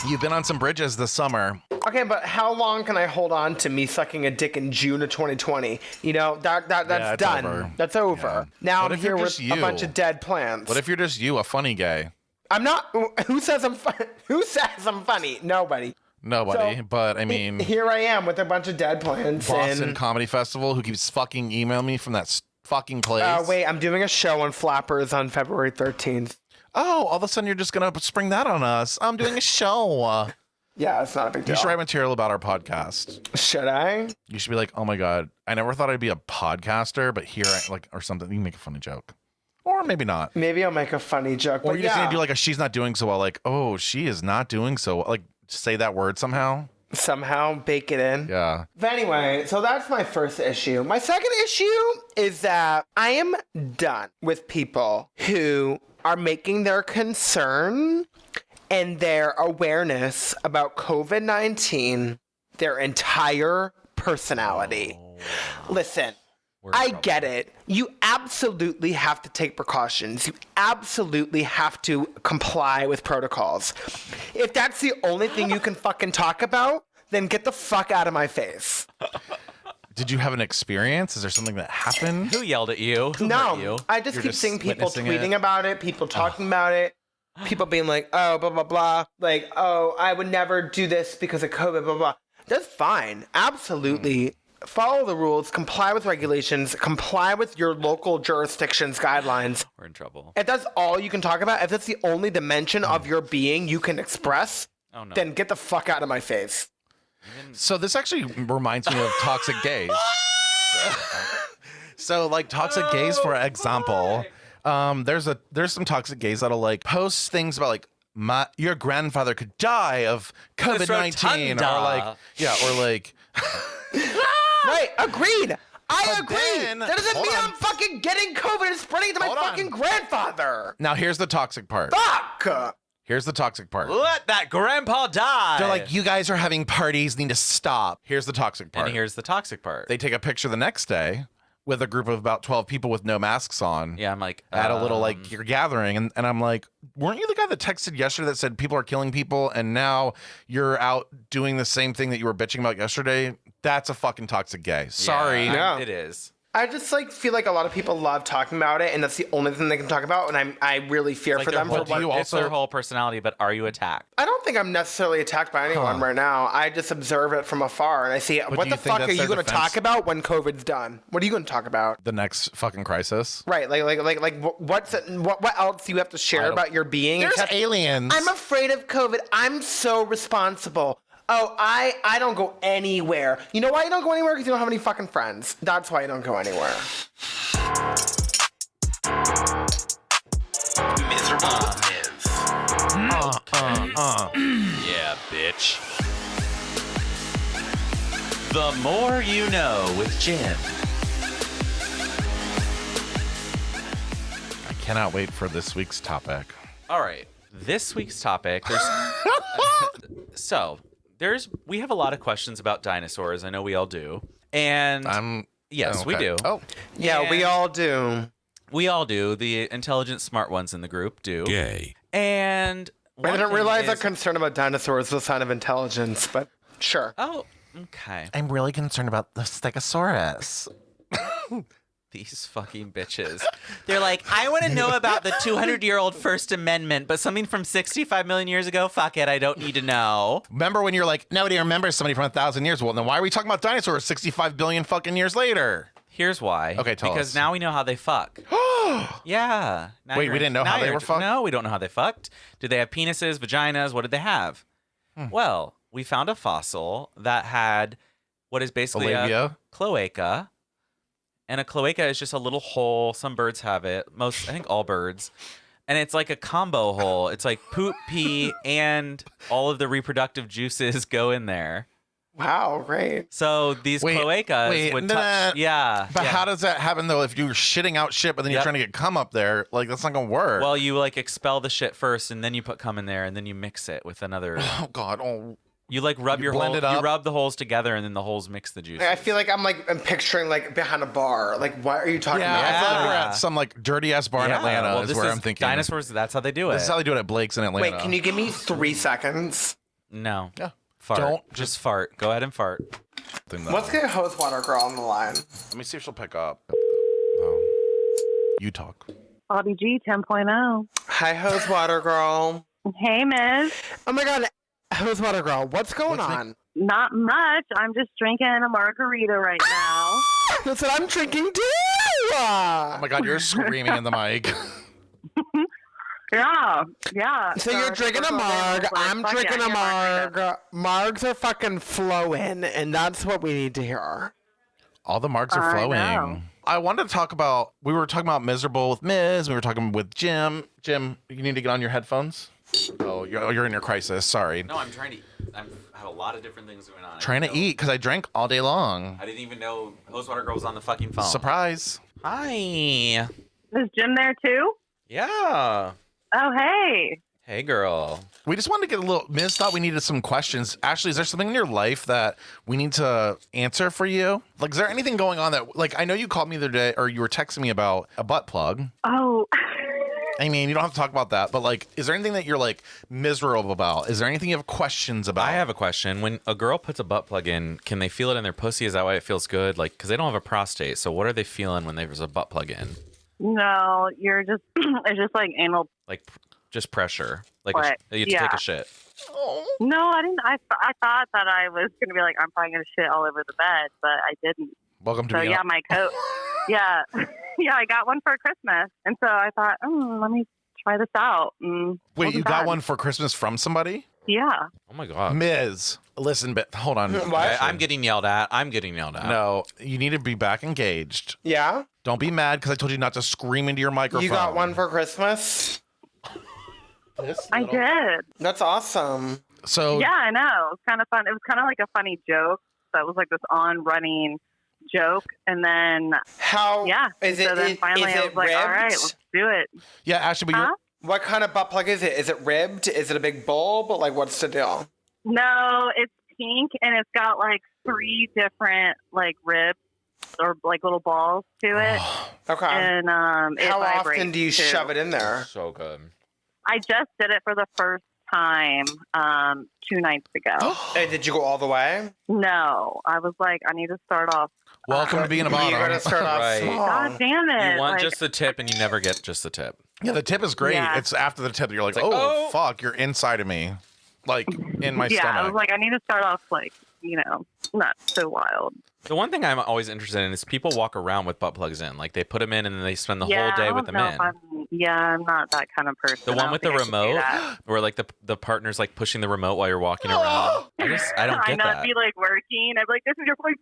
You've been on some bridges this summer. Okay, but how long can I hold on to me sucking a dick in June of 2020? You know, that's it's done. over. That's over. Yeah. Now What I'm if you're here with just a you? bunch of dead plants. What if you're just you, a funny gay? I'm not? Who says I'm who says I'm funny? Nobody. Nobody, So, but I mean, Here I am with a bunch of dead plants. Boston and, Comedy Festival, who keeps fucking emailing me from that fucking place. wait, I'm doing a show on Flappers on February 13th. Oh, all of a sudden you're just gonna spring that on us. I'm doing a show. Yeah, it's not a big deal. You should write material about our podcast. Should I? You should be like, oh my god, I never thought I'd be a podcaster, but here I like, or something. You can make a funny joke, or maybe not. Maybe I'll make a funny joke. Or but you're just yeah, gonna do like a she's not doing so well, like, oh, she is not doing so well. Like, say that word somehow. somehow bake it in. Yeah. But anyway, so that's my first issue. My second issue is that I am done with people who are making their concern and their awareness about COVID-19 their entire personality. Listen, I get it. You absolutely have to take precautions. You absolutely have to comply with protocols. If that's the only thing you can fucking talk about, then get the fuck out of my face. Did you have an experience? Is there something that happened? Who yelled at you? Who hurt No, you? I just You're keep just seeing people witnessing tweeting it? about it, people talking about it, people being like, oh, blah, blah, blah. Like, oh, I would never do this because of COVID, blah, blah. That's fine. Absolutely. Follow the rules, comply with regulations, comply with your local jurisdiction's guidelines. We're in trouble. If that's all you can talk about, if that's the only dimension of your being you can express, Oh no. then get the fuck out of my face. So this actually reminds me of toxic gays. So like toxic gays, for example, there's some toxic gays that'll like post things about like your grandfather could die of COVID-19 or like or like Right, agreed. I But agree. then- That doesn't hold mean on. I'm fucking getting COVID and spreading it to my Hold on. fucking grandfather. now here's the toxic part. Fuck. Here's the toxic part. Let that grandpa die. They're like, you guys are having parties, need to stop. Here's the toxic part. and here's the toxic part. They take a picture the next day with a group of about 12 people with no masks on. Yeah, I'm like At a little like you're gathering, and I'm like, weren't you the guy that texted yesterday that said people are killing people, and now you're out doing the same thing that you were bitching about yesterday? That's a fucking toxic gay. Sorry. Yeah. it is. I just like feel like a lot of people love talking about it, and that's the only thing they can talk about. And I really fear Like for their them. whole, For do you what, it's also- their whole personality. But are you attacked? I don't think I'm necessarily attacked by anyone right now. I just observe it from afar, and I see what do the you think fuck that's are you their going to defense? talk about when COVID's done? What are you going to talk about? The next fucking crisis. Right, what else do you have to share about your being? There's except, aliens. I'm afraid of COVID. I'm so responsible. Oh, I don't go anywhere. You know why you don't go anywhere? Because you don't have any fucking friends. That's why you don't go anywhere. Yeah, bitch. The more you know with Jim. I cannot wait for this week's topic. All right, this week's topic. We have a lot of questions about dinosaurs. I know we all do, and yes, we okay. do. Oh, Yeah, we And- all do. We all do. The intelligent, smart ones in the group do. Gay. And I one didn't thing realize is- that concern about dinosaurs was a sign of intelligence, but sure. Oh, okay. I'm really concerned about the Stegosaurus. These fucking bitches. They're like, I want to know about the 200-year-old First Amendment, but something from 65 million years ago? Fuck it, I don't need to know. Remember when you're like, nobody remembers somebody from 1,000 years? Well, then why are we talking about dinosaurs 65 billion fucking years later? Here's why. Okay, tell because us. now we know how they fuck. Yeah. Now Wait, you're we didn't know how they you're- were fucked? No, we don't know how they fucked. Did they have penises, vaginas? What did they have? Well, we found a fossil that had what is basically a Labia? cloaca. And a cloaca is just a little hole. Some birds have it. I think all birds. And it's like a combo hole. It's like poop, pee, and all of the reproductive juices go in there. Wow, great. So these cloacas would touch. Yeah. But yeah. how does that happen though? If you're shitting out shit, but then you're Yep. trying to get cum up there, like that's not gonna work. Well, you like expel the shit first, and then you put cum in there, and then you mix it with another. oh God, oh. You like rub You your blend hole. it up? You rub the holes together, and then the holes mix the juice. I feel like I'm picturing like behind a bar. Like, what are you talking Yeah, about? I feel like we're Yeah. at some like dirty ass bar in Atlanta. well, is this where I'm thinking. Dinosaurs. That's how they do it. This is how they do it at Blake's in Atlanta. Wait, can you give me 3 seconds? No. Yeah. Fart. Don't just fart. Go ahead and fart. Let's get Hose Water Girl on the line. Let me see if she'll pick up. You talk. Bobby G 10.0. Hi, Hose Water Girl. Hey, Miss. Oh my God, Hose Water Girl, what's going on? Not much. I'm just drinking a margarita right now. That's what I'm drinking too. Oh my God, you're screaming in the mic. Yeah. So you're drinking a marg. I'm drinking a marg. Margs are fucking flowing, and that's what we need to hear. All the marks are I flowing. know. I wanted to talk about. We were talking about miserable with Miz. We were talking with Jim. Jim, you need to get on your headphones. Oh, you're in your crisis. Sorry. No, I'm trying to. I have a lot of different things going on. Trying to eat because I drank all day long. I didn't even know Hose Water Girl was on the fucking phone. Surprise. Hi. Is Jim there too? Yeah. Oh, hey. Hey, girl. We just wanted to get a little. Miz thought we needed some questions. Ashley, is there something in your life that we need to answer for you? Like, is there anything going on that, like, I know you called me the other day, or you were texting me about a butt plug. Oh. I mean, you don't have to talk about that, but like, is there anything that you're like miserable about? Is there anything you have questions about? I have a question. When a girl puts a butt plug in, can they feel it in their pussy? Is that why it feels good? Like, because they don't have a prostate. So what are they feeling when there's a butt plug in? No, you're just, it's just like anal. Like, just pressure. Like, What? you have to take a shit. No, I didn't. I thought that I was going to be like, I'm probably going to shit all over the bed, but I didn't. Welcome to So being yeah, my coat. Yeah. Yeah, I got one for Christmas. And so I thought, let me try this out. Wait, wasn't you got bad. one for Christmas from somebody? Yeah. Oh, my God. Miz, listen, but hold on. I'm getting yelled at. No, you need to be back engaged. Yeah? Don't be mad because I told you not to scream into your microphone. You got one for Christmas? I did. That's awesome. So Yeah, I know. It's kind of fun. It was kind of like a funny joke. So it was like this on-running joke. And then, How yeah. is it? So then finally is I it was like, all right, ribbed? let's do it. yeah, Ashley, but Huh? What kind of butt plug is it? Is it ribbed? Is it a big bulb? Like, what's the deal? No, it's pink and it's got like 3 different like ribs or like little balls to it. Okay. And it How often vibrates, do you too. shove it in there? So good. I just did it for the first time 2 nights ago. Hey, did you go all the way? No, I was like, I need to start off. welcome to being a You gotta bottom. start off Right. small. God damn it! You want like, just the tip, and you never get just the tip. Yeah, the tip is great. Yeah. It's after the tip that you're like, like, oh, oh. fuck, you're inside of me. Like, in my yeah, I was stomach. like, I need to start off like, not so wild. The one thing I'm always interested in is people walk around with butt plugs in. Like, they put them in, and then they spend the yeah, whole day I with don't them know in. if I'm not that kind of person. The I one don't with the think I could do remote, that. where like the partner's like pushing the remote while you're walking around. I don't I get know that. I'd be like working. I'd be like, this is your point.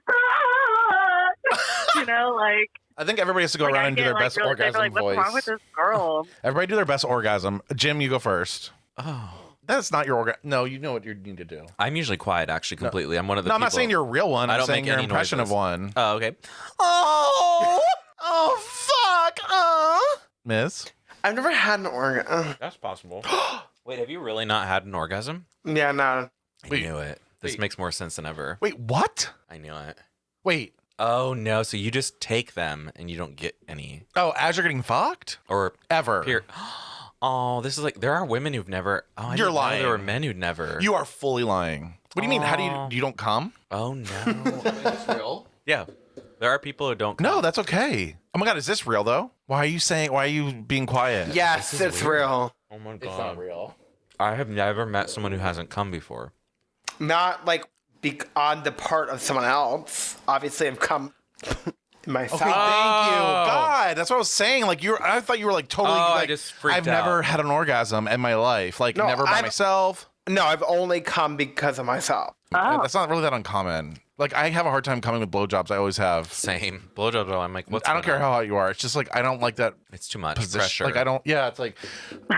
Like. I think everybody has to go like, around I and do get, their like, best really, orgasm like, voice. What's wrong with this girl? Everybody do their best orgasm. Jim, you go first. Oh, That's not your orgasm. No, you know what you need to do. I'm usually quiet, actually, completely. I'm one of the No, I'm people. not saying you're a real one. I I'm don't saying make your any impression noises. of one. Oh, okay. Oh, fuck. Miss? I've never had an organ. That's possible. Wait, have you really not had an orgasm? Yeah, no. I Wait. knew it. This Wait. makes more sense than ever. Wait, what? I knew it. Wait. Oh no! So you just take them and you don't get any, Oh, as you're getting fucked? or Ever. here. Oh, this is like there are women who've never. Oh, I You're didn't know there were lying. men who'd never. You are fully lying. What do you mean? How do Aw. you don't come? Oh no! Yeah, there are people who don't. No, come. that's okay. Oh my God, is this real though? Why are you being quiet? Yes, it's real. Oh my god! real. I have never met someone who hasn't come before. Not like on the part of someone else. Obviously, I've come myself. Okay, thank you. God, that's what I was saying. Like I thought you were like totally. Oh, I like, just freaked I've never out. had an orgasm in my life. Like No, never by myself. No, I've only come because of myself. That's not really that uncommon. Like I have a hard time coming with blowjobs. I always have. Same. Blowjob, though. I'm like, what's I don't care going on? how hot you are. It's just like I don't like that It's too much position. pressure. Like I don't. Yeah, it's like,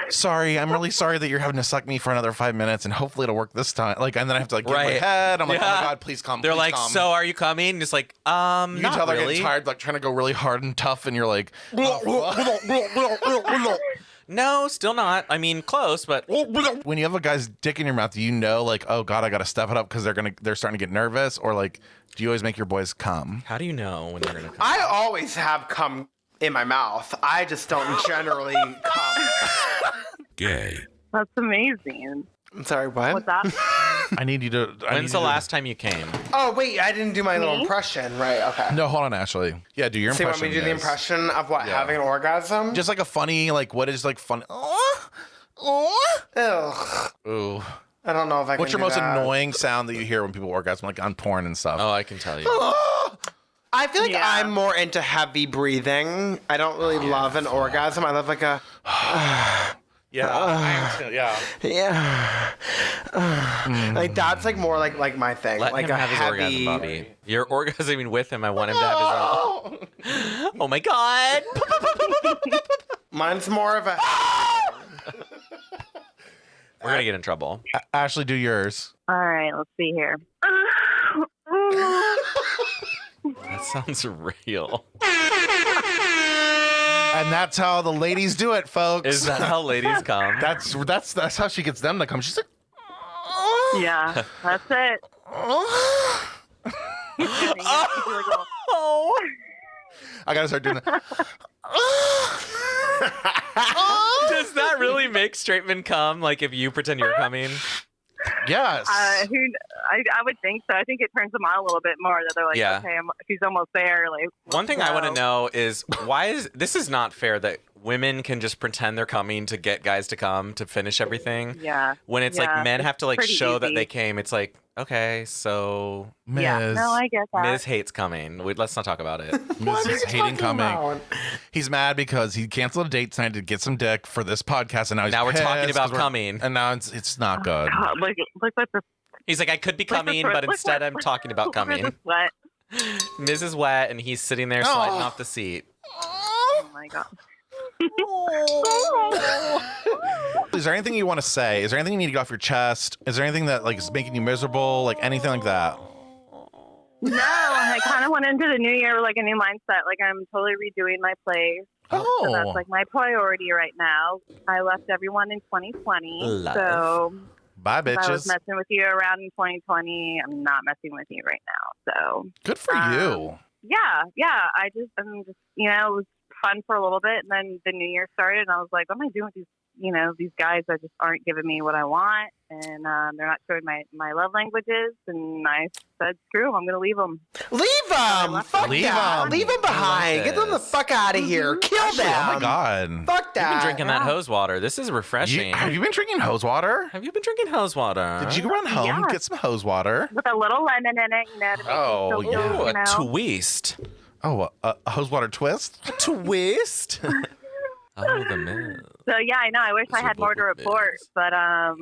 sorry, I'm really sorry that you're having to suck me for another 5 minutes, and hopefully it'll work this time. Like, and then I have to like get my Right. head. I'm like, oh Yeah. my god, please come. They're please like, come. so are you coming? Just like, You can not tell they're really. getting tired, like trying to go really hard and tough, and you're like, No, still not. I mean, close, but when you have a guy's dick in your mouth, do you know like, oh god, I gotta step it up because they're starting to get nervous, or like, do you always make your boys come? how do you know when they're gonna come? I always have cum in my mouth. I just don't generally cum. Gay. That's amazing. I'm sorry, what? What's that? I need you to. When's the last time you came? Oh, wait, I didn't do my little Me? impression. Right, okay. No, hold on, Ashley. Yeah, do your So you want impression. me to do the yes. impression of what, Yeah. having an orgasm? Just like a funny, like what is like funny? Ugh. Ooh. I don't know if I What's can your do most that. annoying sound that you hear when people orgasm, like on porn and stuff? Oh, I can tell you. I feel like Yeah. I'm more into heavy breathing. I don't really love an orgasm. I love like a, Yeah, I am too, yeah. yeah. Like that's like more like my thing. Let like him a have his heavy. orgasm, Bobby. You're orgasming with him. I want him to have his own. Oh my god. Mine's more of a. We're gonna get in trouble. Ashley, do yours. All right, let's see here. That sounds real. And that's how the ladies do it, folks. Is that how ladies come? That's how she gets them to come. She's like, Yeah, that's it. I gotta start doing that. Does that really make straight men come? Like if you pretend you're coming? Yes. I would think so. I think it turns them on a little bit more. That they're like, Yeah. okay, she's almost there. Like One thing I want to so- know is why is this is not fair that women can just pretend they're coming to get guys to come to finish everything. Yeah. When it's Yeah, like men it's have to like pretty show that easy. they came. It's like, okay, so Miz. Yeah. No, I get that. Ms. hates coming. Let's not talk about it. Miz is hating coming. about? He's mad because he canceled a date tonight to get some dick for this podcast, and now he's Now we're talking pissed about 'cause we're- coming. and now it's not good. God, look what the He's like, I could be coming, but instead I'm talking about coming. What? Mrs. Wet, and he's sitting there sliding off the seat. Oh my god. Is there anything you want to say? Is there anything you need to get off your chest? Is there anything that like is making you miserable? Like anything like that? No, I kind of went into the new year with like a new mindset. Like I'm totally redoing my place. So that's like my priority right now. I left everyone in 2020. Love. So Bye, if I was bitches. messing with you around in 2020, I'm not messing with you right now. So Good for you. yeah. I'm just, it was fun for a little bit, and then the new year started, and I was like, what am I doing with these? These guys that just aren't giving me what I want, and they're not showing my love languages. And I said, screw them. I'm going to leave them. Leave them. Fuck Leave that. 'em. Leave them behind. love Get them the this. fuck out of here. Kill them. Oh my god. Fuck You've that. been drinking that hose water. This is refreshing. Have you been drinking hose water? Have you been drinking hose water? Did you run home Yeah. get some hose water? With a little lemon in it, to make me Oh, feel yeah. good, Ooh, a twist. Oh, a hose water twist? A twist? Oh, the man. So yeah, I know. I wish I It's a had more to book with report, biz. but I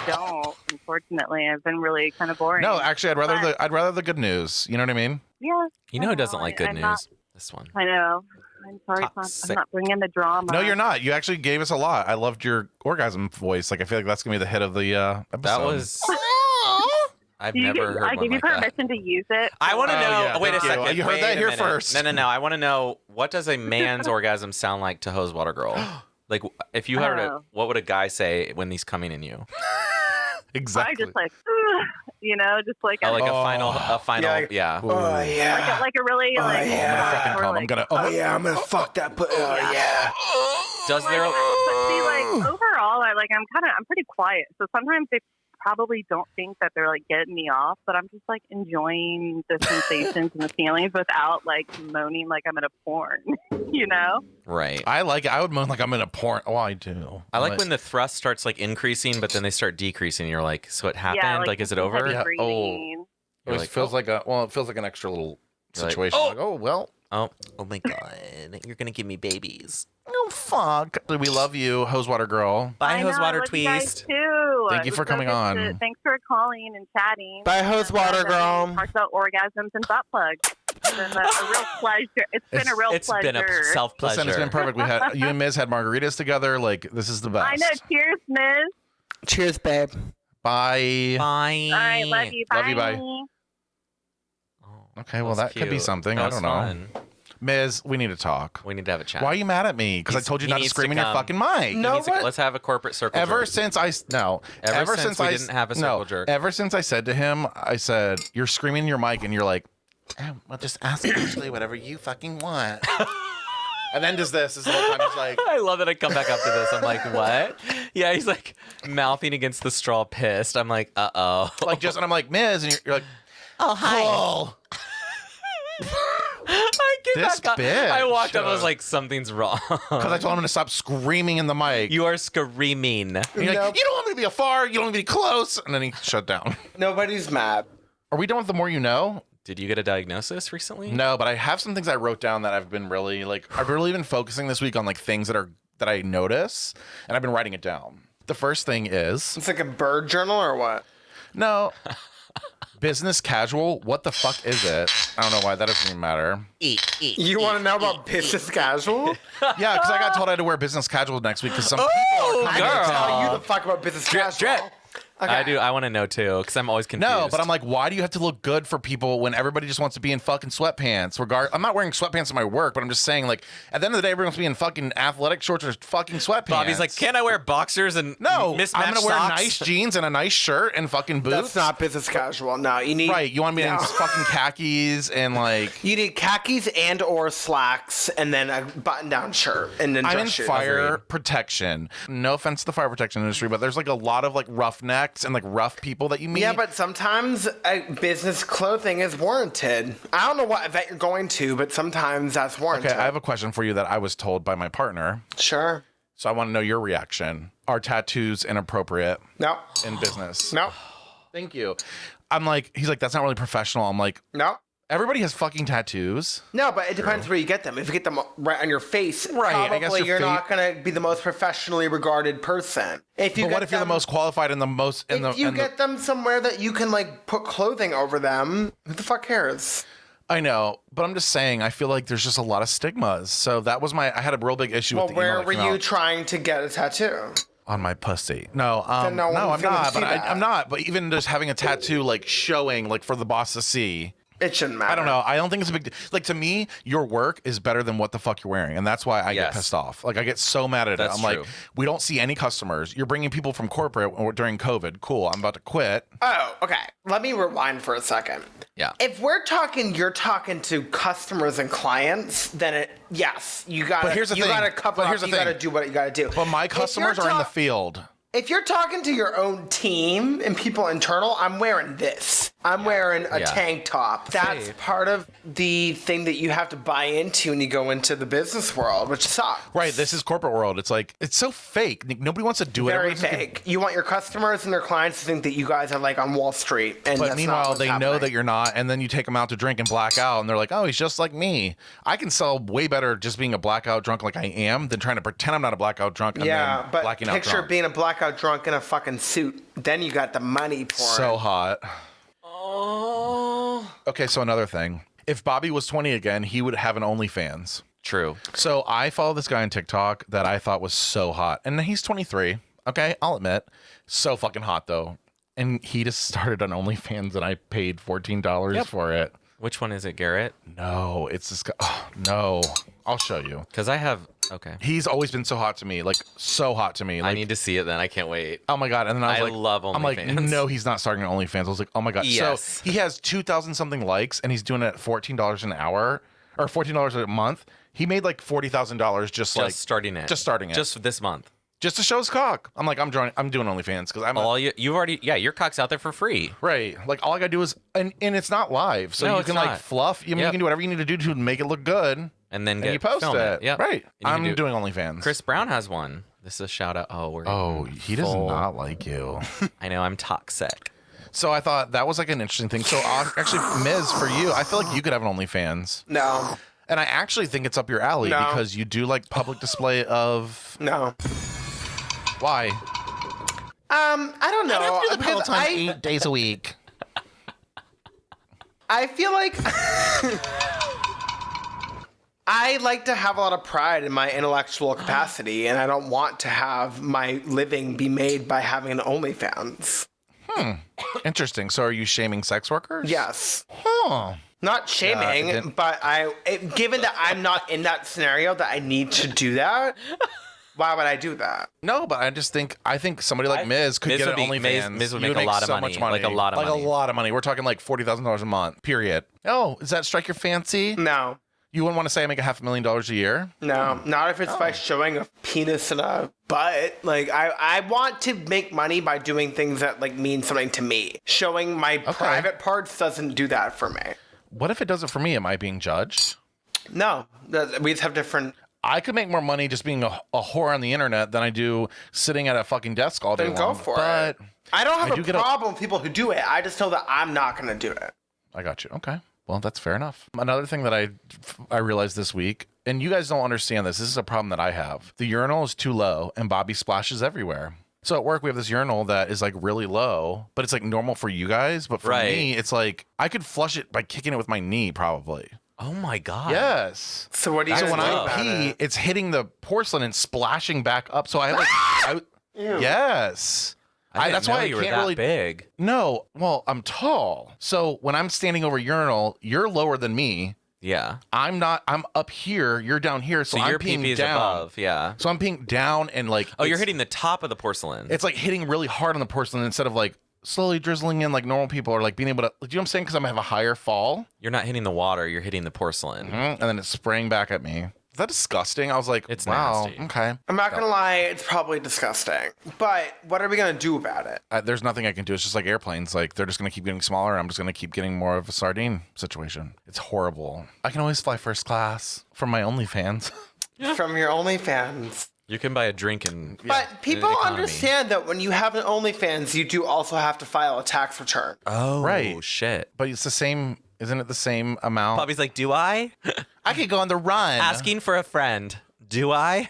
don't. Unfortunately, I've been really kind of boring. No, actually, But- I'd rather the good news. You know what I mean? Yeah. You know who doesn't like good I'm news? not- This one. I know. I'm sorry. Toxic. I'm not bringing the drama. No, you're not. You actually gave us a lot. I loved your orgasm voice. Like I feel like that's gonna be the hit of the episode. That was. I've never heard I one give you like that. permission to use it. I want to Oh, know. yeah, wait a thank you. second. You heard wait that a here minute. first. No. I want to know, what does a man's orgasm sound like to hose water girl? Like, if you heard it, Oh. what would a guy say when he's coming in you? exactly. I just like, just like, Oh, like a, a final, yeah. Oh, yeah. like a really like. yeah. Fucking or cum. I'm like- gonna. Oh, yeah. I'm going to fuck that. Oh, yeah. Does there? But see, like overall, I'm pretty quiet. So sometimes they probably don't think that they're like getting me off, but I'm just like enjoying the sensations and the feelings without like moaning like I'm in a porn. Right. I like it. I would moan like I'm in a porn. Oh, I do. I like when the thrust starts like increasing, but then they start decreasing. You're like, so it happened? Yeah, like, is it heavy over? Yeah. breathing. It You're like, feels like it feels like an extra little You're like, situation. oh. Like, oh well, Oh my God. You're going to give me babies. Oh, fuck. We love you, Hosewater Girl. Bye, I know, Hosewater I love you guys Tweest. too. Thank you It for was coming good on. Thanks for calling and chatting. Bye, Hosewater Girl. Heartfelt orgasms and butt plugs. It's been a real pleasure. It's been a real pleasure. It's been a self-pleasure. Listen, it's been perfect. We had you and Miz had margaritas together. Like, this is the best. I know. Cheers, Miz. Cheers, babe. Bye. Bye. All right, love you. Bye. Love you, bye. Oh, Okay, well, that could be cute. something. That I was don't know. fun. Miz, we need to talk. We need to have a chat. Why are you mad at me? Because I He's- told you he not to needs scream to in your come. fucking mic. No, what? Let's have a corporate circle Ever jerk. since I no, Ever since we I didn't have a circle jerk. Ever since I said to him, I said, "You're screaming in your mic," and you're like, "Well, just ask Ashley whatever you fucking want." And then does this the whole time. He's like, I love that I come back after this. I'm like, what? Yeah, he's like mouthing against the straw, pissed. I'm like, uh-oh. like just, and I'm like, Miz, and you're like, oh, hi. oh. I came This back up. bitch. I walked up. I was like, something's wrong. Because I told him to stop screaming in the mic. You are screaming. And you're like, you don't want me to be far. You don't want me to be close. And then he shut down. Nobody's mad. Are we done with the more you know? Did you get a diagnosis recently? No, but I have some things I wrote down that I've been really I've really been focusing this week on like things that I notice, and I've been writing it down. The first thing is It's like a bird journal or what? no business casual. What the fuck is it? I don't know why that doesn't even matter. You want to know about business casual? Yeah, because I got told I had to wear business casual next week because some people are I kind can of tell you the fuck about business casual. drip. Okay. I do. I want to know too, because I'm always confused. No, but I'm like, why do you have to look good for people when everybody just wants to be in fucking sweatpants? I'm not wearing sweatpants in my work, but I'm just saying, like, at the end of the day, everyone wants to be in fucking athletic shorts or fucking sweatpants. Bobby's like, can I wear boxers and no, mismatched I'm gonna wear socks? nice jeans and a nice shirt and fucking boots. That's not business casual. No, you need right. You want me in No. fucking khakis and like. You need khakis and or slacks and then a button-down shirt and then I'm in dress shoes. fire protection. No offense to the fire protection industry, but there's like a lot of like roughnecks and like rough people that you meet. Yeah, but sometimes business clothing is warranted. I don't know what event you're going to, but sometimes that's warranted. Okay, I have a question for you that I was told by my partner. Sure. So I want to know your reaction. Are tattoos inappropriate No. in business? No. Thank you. I'm like, he's like, that's not really professional. I'm like, No. everybody has fucking tattoos. No, but it depends where you get them. If you get them right on your face, Right, I probably guess your you're face- not going to be the most professionally regarded person. If you But get what if you're the them- most qualified and the most? And If you get them somewhere that you can like put clothing over them, who the fuck cares? I know, but I'm just saying, I feel like there's just a lot of stigmas. So that was I had a real big issue Well, with the email where that were came you out. trying to get a tattoo? On my pussy. No, Then no no, one's I'm gonna not. see But that. I'm not. But even just having a tattoo, like showing, like for the boss to see. It shouldn't matter. I don't know. I don't think it's a big deal. Like to me, your work is better than what the fuck you're wearing, and that's why I get Yes. pissed off. Like I get so mad at That's it. I'm true. like, we don't see any customers. You're bringing people from corporate during COVID. Cool. I'm about to quit. Oh, okay. Let me rewind for a second. Yeah. If you're talking to customers and clients, then yes, you got. But here's the you thing. gotta cover But here's up. the You gotta thing. do what you gotta do. But my If you're customers are in the talk- field. If you're talking to your own team and people internal, I'm wearing this. I'm wearing a Yeah. tank top. That's Hey. part of the thing that you have to buy into when you go into the business world, which sucks. Right. This is corporate world. It's like it's so fake. Like, nobody wants to do it. Very Everyone's like- fake. You want your customers and their clients to think that you guys are like on Wall Street, and But that's meanwhile, not what's they know happening. that you're not, and then you take them out to drink and black out, and they're like, "Oh, he's just like me." I can sell way better just being a blackout drunk like I am than trying to pretend I'm not a blackout drunk and Yeah, then but blacking out picture drunk. being a blackout drunk in a fucking suit. Then you got the money pouring. So hot. Oh. Okay, so another thing. If Bobby was 20 again, he would have an OnlyFans. True. So I follow this guy on TikTok that I thought was so hot. And he's 23. Okay, I'll admit. So fucking hot, though. And he just started on OnlyFans and I paid $14 for it. Which one is it, Garrett? No, it's this guy. Oh, no. I'll show you. Because I have. Okay. He's always been so hot to me. Like, so hot to me. Like, I need to see it then. I can't wait. oh my God. And then I was I like, love I'm like, OnlyFans. no, he's not starting on OnlyFans. I was like, oh my God. Yes. So he has 2,000 something likes and he's doing it at $14 an hour or $14 a month. He made like $40,000 just like starting it. Just starting it. Just this month. Just to show his cock. I'm like, I'm doing OnlyFans because I'm All you've already. Yeah, your cock's out there for free. right. Like all I gotta do is and it's not live, so No, you it's can like not. fluff. I mean, you Yep. can do whatever you need to do to make it look good, And then and you post film it. Yep. Right. And you can I'm do- doing OnlyFans. Chris Brown has one. This is a shout out. Oh, we're. Oh, he does full- not like you. I know. I'm toxic. So I thought that was like an interesting thing. So actually, Miz, for you, I feel like you could have an OnlyFans. No. And I actually think it's up your alley No. because you do like public display of No. why? I don't know. I have to do the because Peloton 8 days a week. I feel like I like to have a lot of pride in my intellectual capacity, and I don't want to have my living be made by having an OnlyFans. Interesting. So are you shaming sex workers? Yes. Huh. Not shaming, didn't- but given that I'm not in that scenario that I need to do that, why would I do that? No, but I think somebody like Miz could Miz get would an be- OnlyFans. Miz would You make a lot of so money, much money. like a lot of money. Like a lot of money. We're talking like $40,000 a month, period. Oh, does that strike your fancy? No. You wouldn't want to say I make $500,000 a year? No, not if it's by showing a penis and a butt. Like, I want to make money by doing things that, like, mean something to me. Showing my private parts doesn't do that for me. What if it does it for me? Am I being judged? No, we just have different... I could make more money just being a whore on the internet than I do sitting at a fucking desk all day Then long. go for but it. I don't have do a get problem with people who do it. I just know that I'm not going to do it. I got you. Okay. Well, that's fair enough. Another thing that I realized this week, and you guys don't understand this. This is a problem that I have. The urinal is too low, and Bobby splashes everywhere. So at work, we have this urinal that is like really low, but it's like normal for you guys. But for me, it's like I could flush it by kicking it with my knee, probably. Oh my God. Yes. So what do you So guys when do I about pee, it? it's hitting the porcelain and splashing back up. So I like, yes. That's why I you were can't that really. big. No, well, I'm tall. So when I'm standing over a urinal, you're lower than me. Yeah. I'm not. I'm up here. You're down here. So, So I'm your peeing pee is down. above. Yeah. So I'm peeing down and like. Oh, you're it's- hitting the top of the porcelain. It's like hitting really hard on the porcelain instead of like slowly drizzling in like normal people are like being able to. Do you know what I'm saying? Because I'm gonna have a higher fall, You're not hitting the water. You're hitting the porcelain. and then it's spraying back at me. Is that disgusting? I was like, It's wow. nasty. Okay. I'm not going to lie, it's probably disgusting. But what are we going to do about it? There's nothing I can do. It's just like airplanes. Like they're just gonna keep getting smaller. I'm just gonna keep getting more of a sardine situation. It's horrible. I can always fly first class from my OnlyFans. From your OnlyFans. You can buy a drink and. But people economy. understand that when you have an OnlyFans, you do also have to file a tax return. Oh, Right. shit. But it's the same. Isn't it the same amount? Bobby's like, do I? I could go on the run. Asking for a friend. Do I?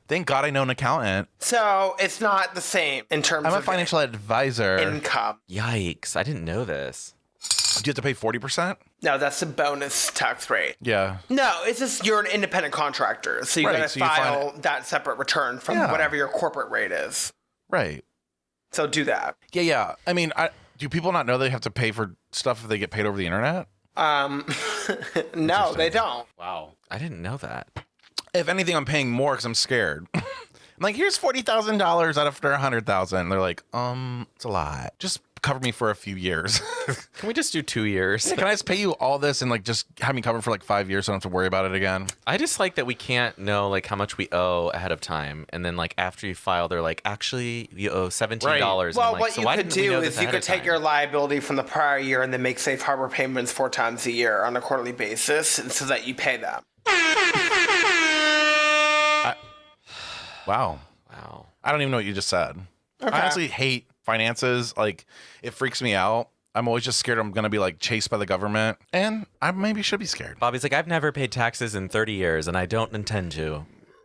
Thank God I know an accountant. So it's not the same in terms I'm a of financial advisor. income. Yikes. I didn't know this. Do you have to pay 40%? No, that's the bonus tax rate. Yeah. No, it's just you're an independent contractor, so you Right, gotta so you file that separate return from Yeah. whatever your corporate rate is. Right. So do that. Yeah. I mean, do people not know they have to pay for stuff if they get paid over the internet? No, they don't. Wow. I didn't know that. If anything, I'm paying more because I'm scared. I'm like, here's $40,000 out after $100,000. They're like, it's a lot. Just cover me for a few years. Can we just do 2 years? Can I just pay you all this and like just have me covered for like 5 years so I don't have to worry about it again? I just like that we can't know like how much we owe ahead of time, and then like after you file, they're like, actually, you owe $17. Right. And Well, I'm like, what so you why could didn't we do know is this you ahead could of take time? your liability from the prior year and then make safe harbor payments 4 times a year on a quarterly basis, and so that you pay them. Wow. Wow. I don't even know what you just said. Okay. I honestly hate finances. Like, it freaks me out. I'm always just scared I'm going to be like chased by the government. And I maybe should be scared. Bobby's like, I've never paid taxes in 30 years, and I don't intend to.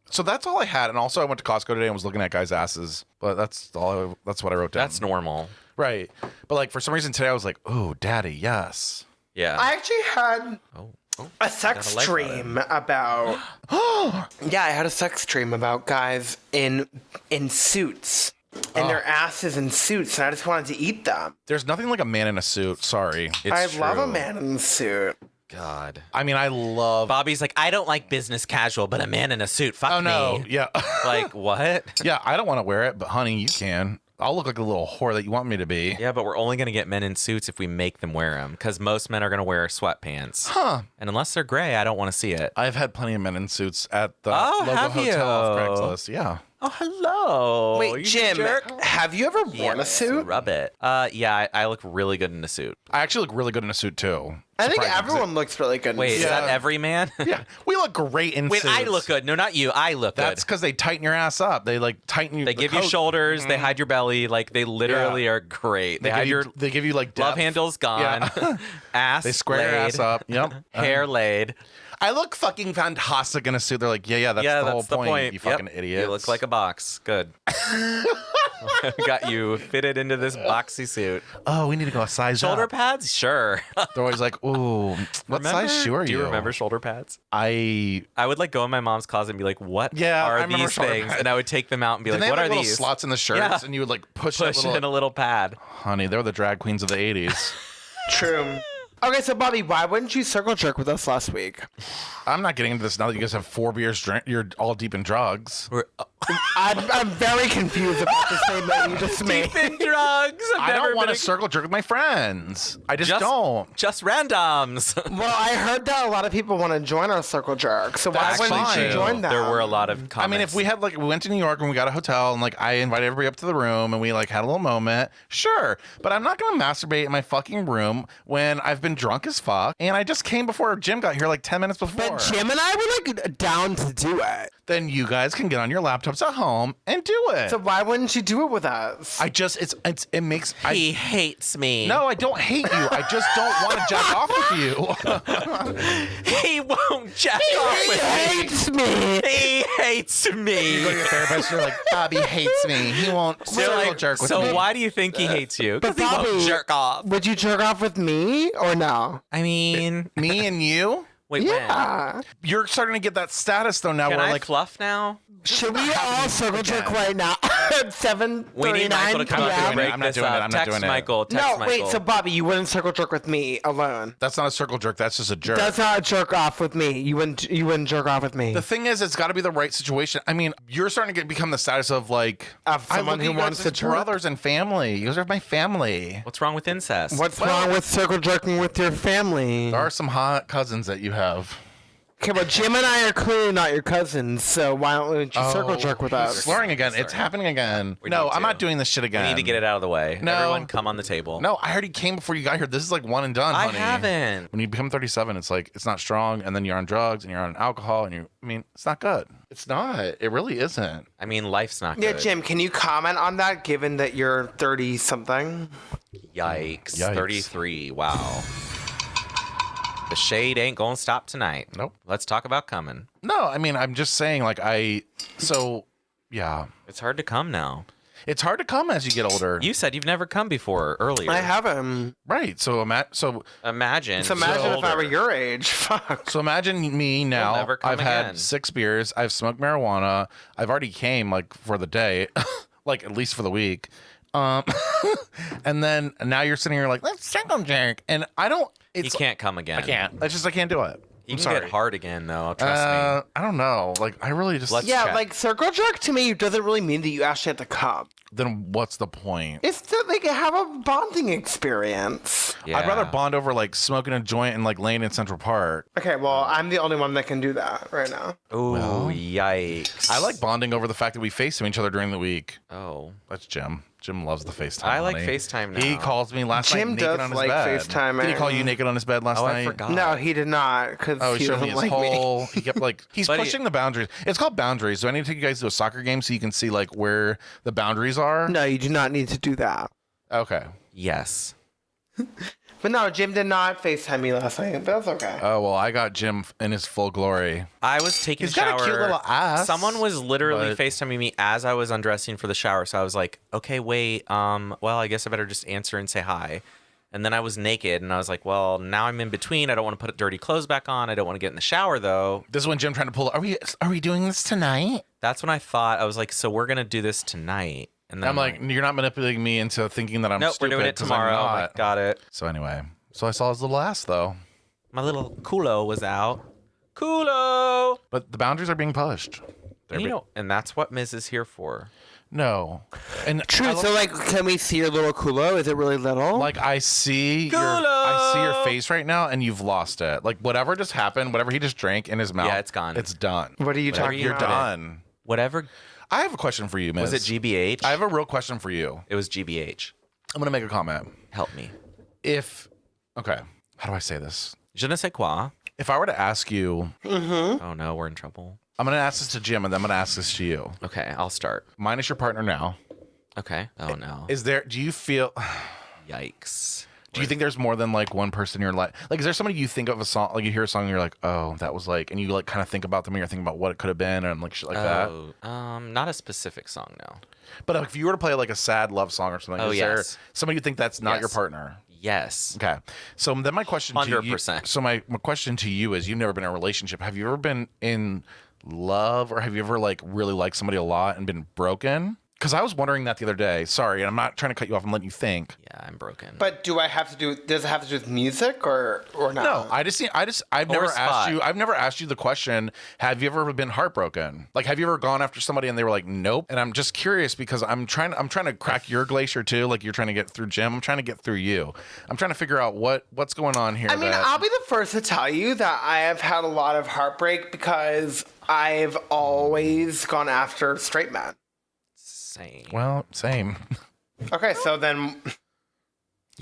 So that's all I had. And also, I went to Costco today and was looking at guys' asses. But that's what I wrote down. That's normal. Right. But like, for some reason today, I was like, oh, daddy, yes. Yeah. I actually had oh. a sex Got a life dream about. Yeah, I had a sex dream about guys in suits. And their asses in suits, and I just wanted to eat them. There's nothing like a man in a suit. Sorry. It's I love a true. man in a suit. God. I mean, I love. Bobby's like, I don't like business casual, but a man in a suit, fuck Oh, no. me. Yeah. Like, what? Yeah, I don't want to wear it, but honey, you can. I'll look like a little whore that you want me to be. Yeah, but we're only going to get men in suits if we make them wear them, because most men are going to wear sweatpants. Huh. And unless they're gray, I don't want to see it. I've had plenty of men in suits at the Oh, local have hotel off you? Craigslist. Yeah. Oh, hello. Wait, you Jim, jerk. have you ever worn a suit? Rub it. Yeah, I look really good in a suit. I actually look really good in a suit too. I think Surprising, 'cause everyone looks really good. Wait, is Yeah. that every man? Yeah, we look great in Wait, suits. I look good. No, not you. I look That's good. because they tighten your ass up. They like tighten you. They give you shoulders. They hide your belly. Like they literally are great. They hide your They give you like love depth. handles gone. Yeah. Ass. They square laid. your ass up. Yep. Hair laid. I look fucking fantastic in a suit. They're like, yeah, that's the whole point. You fucking Yep. idiot. You look like a box. Good. Got you fitted into this boxy suit. Oh, we need to go a size Shoulder up. pads? Sure. They're always like, ooh, what size shoe are you? Do you remember shoulder pads? I I would like go in my mom's closet and be like, "What Yeah, I are remember these shoulder things?" pads. And I would take them out and be Didn't like, they "What have are like little these?" slots in the shirts, Yeah. and you would like push Push that in a little pad. Honey, they were the drag queens of the '80s. True. Okay, so Bobby, why wouldn't you circle jerk with us last week? I'm not getting into this now that you guys have 4 beers. You're all deep in drugs. I'm very confused about the statement you just made. In drugs. I don't want to circle jerk with my friends. I just don't. Just randoms. Well, I heard that a lot of people want to join our circle jerk, so why That's wouldn't fine. you join them? There were a lot of comments. I mean, if we had like we went to New York and we got a hotel and like I invited everybody up to the room and we like had a little moment, sure. But I'm not gonna masturbate in my fucking room when I've been drunk as fuck and I just came before Jim got here like 10 minutes before. But Jim and I were like down to do it. Then you guys can get on your laptops at home and do it. So why wouldn't you do it with us? It makes he hates me. No, I don't hate you. I just don't want to jack off with you. He won't jack off with hates me. He hates me. You go to your therapist, you're like, Bobby hates me. He won't circle jerk with me. So why do you think he hates you? Because he Bobby, won't jerk off. Would you jerk off with me or no? I mean, Me and you? wait, when? Yeah. You're starting to get that status though now Can where I like fluff now? Should we all circle jerk right now at 7:39 We need Michael to come up doing and it. break I'm not this doing it. up. I'm not Text doing it. Michael. Text No, Michael. wait, so Bobby, you wouldn't circle jerk with me alone. that's not a circle jerk, that's just a jerk. That's not a jerk off with me. You wouldn't jerk off with me. The thing is, it's got to be the right situation. I mean, you're starting to become the status of like Of someone I look who at you guys wants as to jerk? brothers and family. You guys are my family. What's wrong with incest? What's wrong with circle jerking with your family? There are some hot cousins that you have. Okay, well, Jim and I are clearly not your cousins, so why don't you circle jerk with He's us? slurring again. It's happening again. No, need I'm to. not doing this shit again. We need to get it out of the way. No. Everyone come on the table. No, I already came before you got here. This is like one and done, I honey. haven't. When you become 37, it's like it's not strong, and then you're on drugs and you're on alcohol, and I mean, it's not good. It's not. It really isn't. I mean, life's not Yeah, good. Jim, can you comment on that given that you're 30-something? Yikes. Yikes. 33. Wow. The shade ain't gonna stop tonight. Nope. Let's talk about coming. No, I mean, I'm just saying, like, yeah. It's hard to come now. It's hard to come as you get older. You said you've never come before earlier. I haven't. Right. So Imagine. So imagine if I were your age. Fuck. So imagine me now. never come I've again. had 6 beers. I've smoked marijuana. I've already came like for the day, like at least for the week. And then now you're sitting here like, let's circle jerk. And I don't. You can't come again. I can't. I can't do it. You I'm can sorry. get hard again, though. Trust me. I don't know. Like I really just. Let's Yeah, check. like circle jerk to me doesn't really mean that you actually have to come. Then what's the point? It's that they can have a bonding experience. Yeah. I'd rather bond over like smoking a joint and like laying in Central Park. Okay, well, I'm the only one that can do that right now. Ooh, yikes. I like bonding over the fact that we FaceTime each other during the week. Oh. That's Jim. Jim loves the FaceTime. I like honey. FaceTime now. He calls me last Jim night naked does on his like bed. FaceTiming. Did he call you naked on his bed last Oh, night? I forgot. No, he did not, because Oh, he he showed doesn't me his like whole. me. He kept like he's But he- pushing the boundaries. It's called boundaries. So I need to take you guys to a soccer game so you can see like where the boundaries are. No, you do not need to do that. Okay. Yes. But no, Jim did not FaceTime me last night. That's okay. Oh well, I got Jim in his full glory. I was taking He's a shower. got a cute little ass. Someone was literally but- FaceTiming me as I was undressing for the shower. So I was like, okay, wait. Well, I guess I better just answer and say hi. And then I was naked, and I was like, well, now I'm in between. I don't want to put dirty clothes back on. I don't want to get in the shower, though. This is when Jim trying to pull. Are we doing this tonight? That's when I thought, I was like, so we're going to do this tonight. And then I'm like, you're not manipulating me into thinking that I'm nope, stupid. we're doing it 'cause I'm tomorrow. I'm not. like, got it. So anyway, so I saw his little ass though. My little culo was out. Culo! But the boundaries are being pushed. And, and that's what Ms. is here for. No. And True. So, like, can we see your little culo? Is it really little? like I see your face right now and you've lost it. Like whatever just happened, whatever he just drank in his mouth. Yeah, it's gone. It's done. What are you Whatever talking you You're about? done. Whatever. I have a question for you, Miss. Was it GBH? I have a real question for you. It was GBH. I'm gonna make a comment. Help me. Okay, how do I say this? Je ne sais quoi. If I were to ask you, Oh no, we're in trouble. I'm gonna ask this to Jim, and then I'm gonna ask this to you. Okay, I'll start. Minus your partner now. Okay. Oh no. Do you feel? Yikes. Do you think there's more than like one person in your life? Like, is there somebody you think of a song, like you hear a song and you're like, oh, that was like, and you like kind of think about them and you're thinking about what it could have been and like shit like that? Not a specific song, no. But if you were to play like a sad love song or something, is there somebody you think that's not your partner? Yes. Okay. So then my question to you, 100%. so my question to you is, you've never been in a relationship. Have you ever been in love, or have you ever like really liked somebody a lot and been broken? Because I was wondering that the other day. Sorry, and I'm not trying to cut you off. I'm letting you think. Yeah, I'm broken. But does it have to do with music or not? No, I've never asked you. I've never asked you the question. Have you ever been heartbroken? Like, have you ever gone after somebody and they were like, nope? And I'm just curious because I'm trying to crack your glacier too. Like you're trying to get through Jim. I'm trying to get through you. I'm trying to figure out what's going on here. I mean, I'll be the first to tell you that I have had a lot of heartbreak because I've always gone after straight men. Same. Well, same. Okay, so then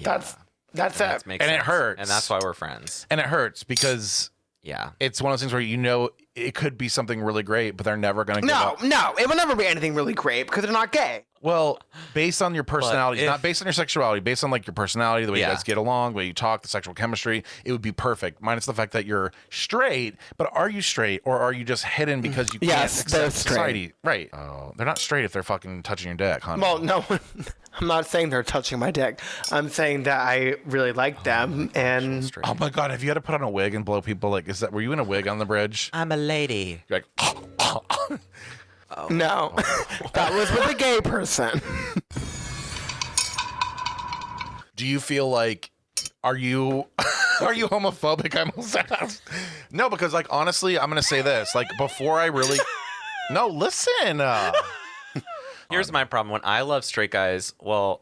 that's it. Makes And sense. it hurts. And that's why we're friends. And it hurts because it's one of those things where you know it could be something really great, but they're never going to give up. No, it will never be anything really great because they're not gay. Well, based on your personality, not based on your sexuality, based on like your personality, the way you guys get along, the way you talk, the sexual chemistry, it would be perfect. Minus the fact that you're straight, but are you straight or are you just hidden because you can't accept society? Right. Oh, they're not straight if they're fucking touching your dick, honey. Well, no, I'm not saying they're touching my dick. I'm saying that I really like them and... Oh my God, have you had to put on a wig and blow people? Like, were you in a wig on the bridge? I'm a lady. You're like, No, that was with a gay person. Do you feel like, are you homophobic? I almost asked. No, because like, honestly, I'm going to say this, like before I really, no, listen. Here's my problem. When I love straight guys, well,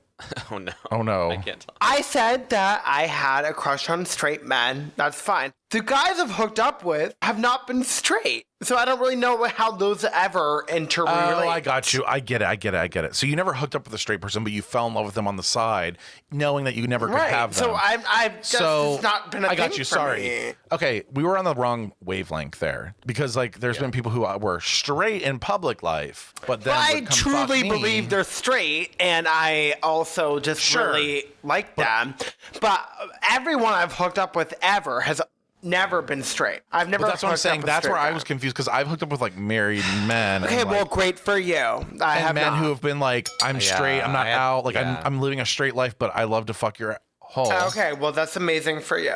oh no. I can't tell. I said that I had a crush on straight men. That's fine. The guys I've hooked up with have not been straight. So I don't really know how those ever interrelate. Oh, I got you. I get it. So you never hooked up with a straight person, but you fell in love with them on the side, knowing that you never could have them. So I've just not been a thing I got you. for Sorry. me. Okay, we were on the wrong wavelength there because like there's been people who were straight in public life, but then I would come fuck truly me. believe they're straight, and I also just really like them. But everyone I've hooked up with ever has never been straight. I've never. But that's what I'm saying. That's where I was confused. confused because I've hooked up with like married men. Okay, and, well, like, great for you. I have men not. who have been like, I'm straight, I'm not out, like I'm living a straight life, but I love to fuck your hole. Okay, well, that's amazing for you.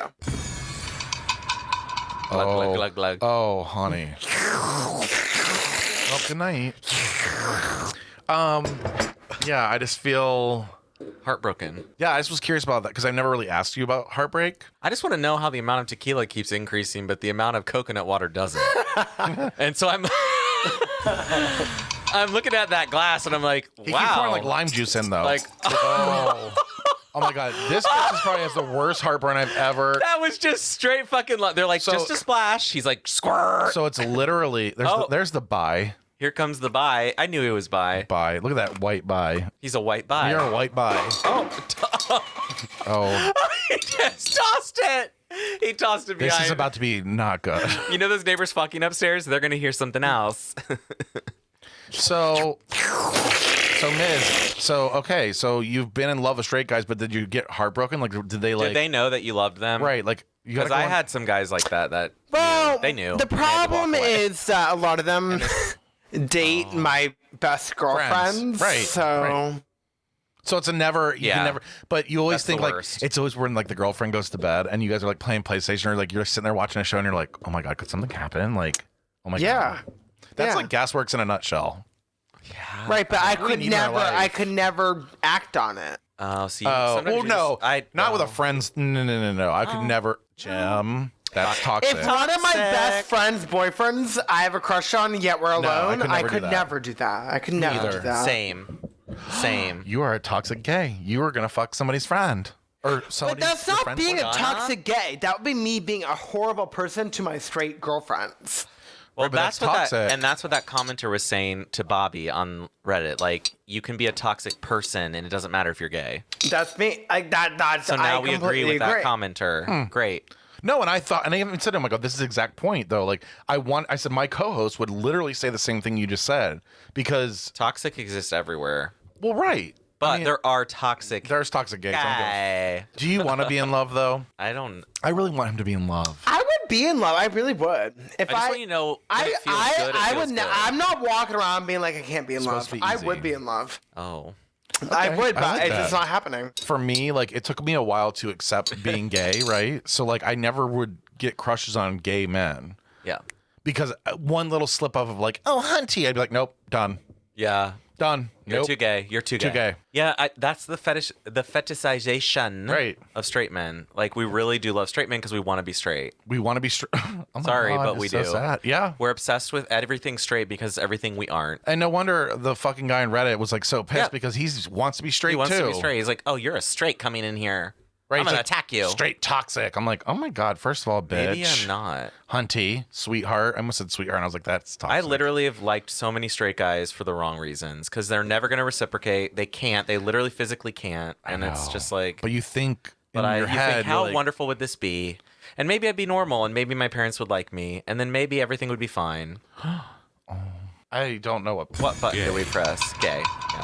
Glug, glug, glug. Oh, honey. Well, good night. Yeah, I just feel heartbroken. Yeah, I just was curious about that because I've never really asked you about heartbreak. I just want to know how the amount of tequila keeps increasing, but the amount of coconut water doesn't. And so I'm looking at that glass and I'm like, wow. He keeps pouring like lime juice in though. Like, oh my God, this person probably has the worst heartburn I've ever. That was just straight fucking. They're like, just a splash. He's like, squirt. So it's literally there's the bi. Here comes the bi. I knew he was bi. Bi. Look at that white bi. He's a white bi. You're a white bi. Oh. He just tossed it. He tossed it behind. This is about to be not good. You know those neighbors fucking upstairs? They're going to hear something else. So Miz, okay, so you've been in love with straight guys, but did you get heartbroken? Like, did they like? Did they know that you loved them? Right, like you got. Because I had some guys like that. Well, they knew. The problem is that a lot of them date my best girlfriends. Right. So it's a never. You can never. But you always That's think the like worst. it's always when like the girlfriend goes to bed and you guys are like playing PlayStation or like you're sitting there watching a show and you're like, oh my God, could something happen? Like, oh my God. That's like Gasworks in a nutshell. Yeah. Right, but I Really need in our life. could never act on it. Oh, see. Oh, well, no, not with a friend's. No. I could never. Jim, that's toxic. If one of my best friend's boyfriends I have a crush on, yet we're alone, I could never do that. I could never do that. Same. You are a toxic gay. You are gonna fuck somebody's friend. Or But that's not being a toxic gay. That would be me being a horrible person to my straight girlfriends. Well, Right, but that's what toxic. that's what that commenter was saying to Bobby on Reddit. Like, you can be a toxic person, and it doesn't matter if you're gay. That's me. That's So now I we agree completely with that agree. commenter. Great. No, and I even said to him, I go, this is the exact point though. Like I said my co-host would literally say the same thing you just said because Toxic exists everywhere, well, right. but I mean, there are toxic. there's toxic gays. guy. Do you want to be in love though? I don't. I really want him to be in love. I would be in love. I really would. If I just want you to know. When it feels good, it I feels would. good. I'm not walking around being like I can't be in love. supposed to be I easy. would be in love. Oh. I would, I but like it's that. just not happening. For me, like it took me a while to accept being gay, right? So like I never would get crushes on gay men Yeah. because one little slip up of like, oh, hunty, I'd be like, nope, done, Yeah. done. You're Nope. too gay. You're too gay. Too gay. Yeah, that's the fetishization Right. of straight men. Like, we really do love straight men because we want to be straight. We want to be straight. Oh my Sorry, God, but it's we so do. sad. Yeah. We're obsessed with everything straight because everything we aren't. And no wonder the fucking guy on Reddit was like so pissed Yeah. because he wants to be straight He wants too. to be straight. He's like, oh, you're a straight coming in here. Right? I'm It's going to like, attack you. Straight toxic. I'm like, oh my God. First of all, bitch. Maybe I'm not. Hunty, sweetheart. I almost said sweetheart. And I was like, that's toxic. I literally have liked so many straight guys for the wrong reasons because they're never going to reciprocate. They can't. They literally physically can't. And it's know. just like, But you think in but your you head, think, how you're like, wonderful would this be? And maybe I'd be normal and maybe my parents would like me. And then maybe everything would be fine. I don't know What button do we press? Gay. Yeah.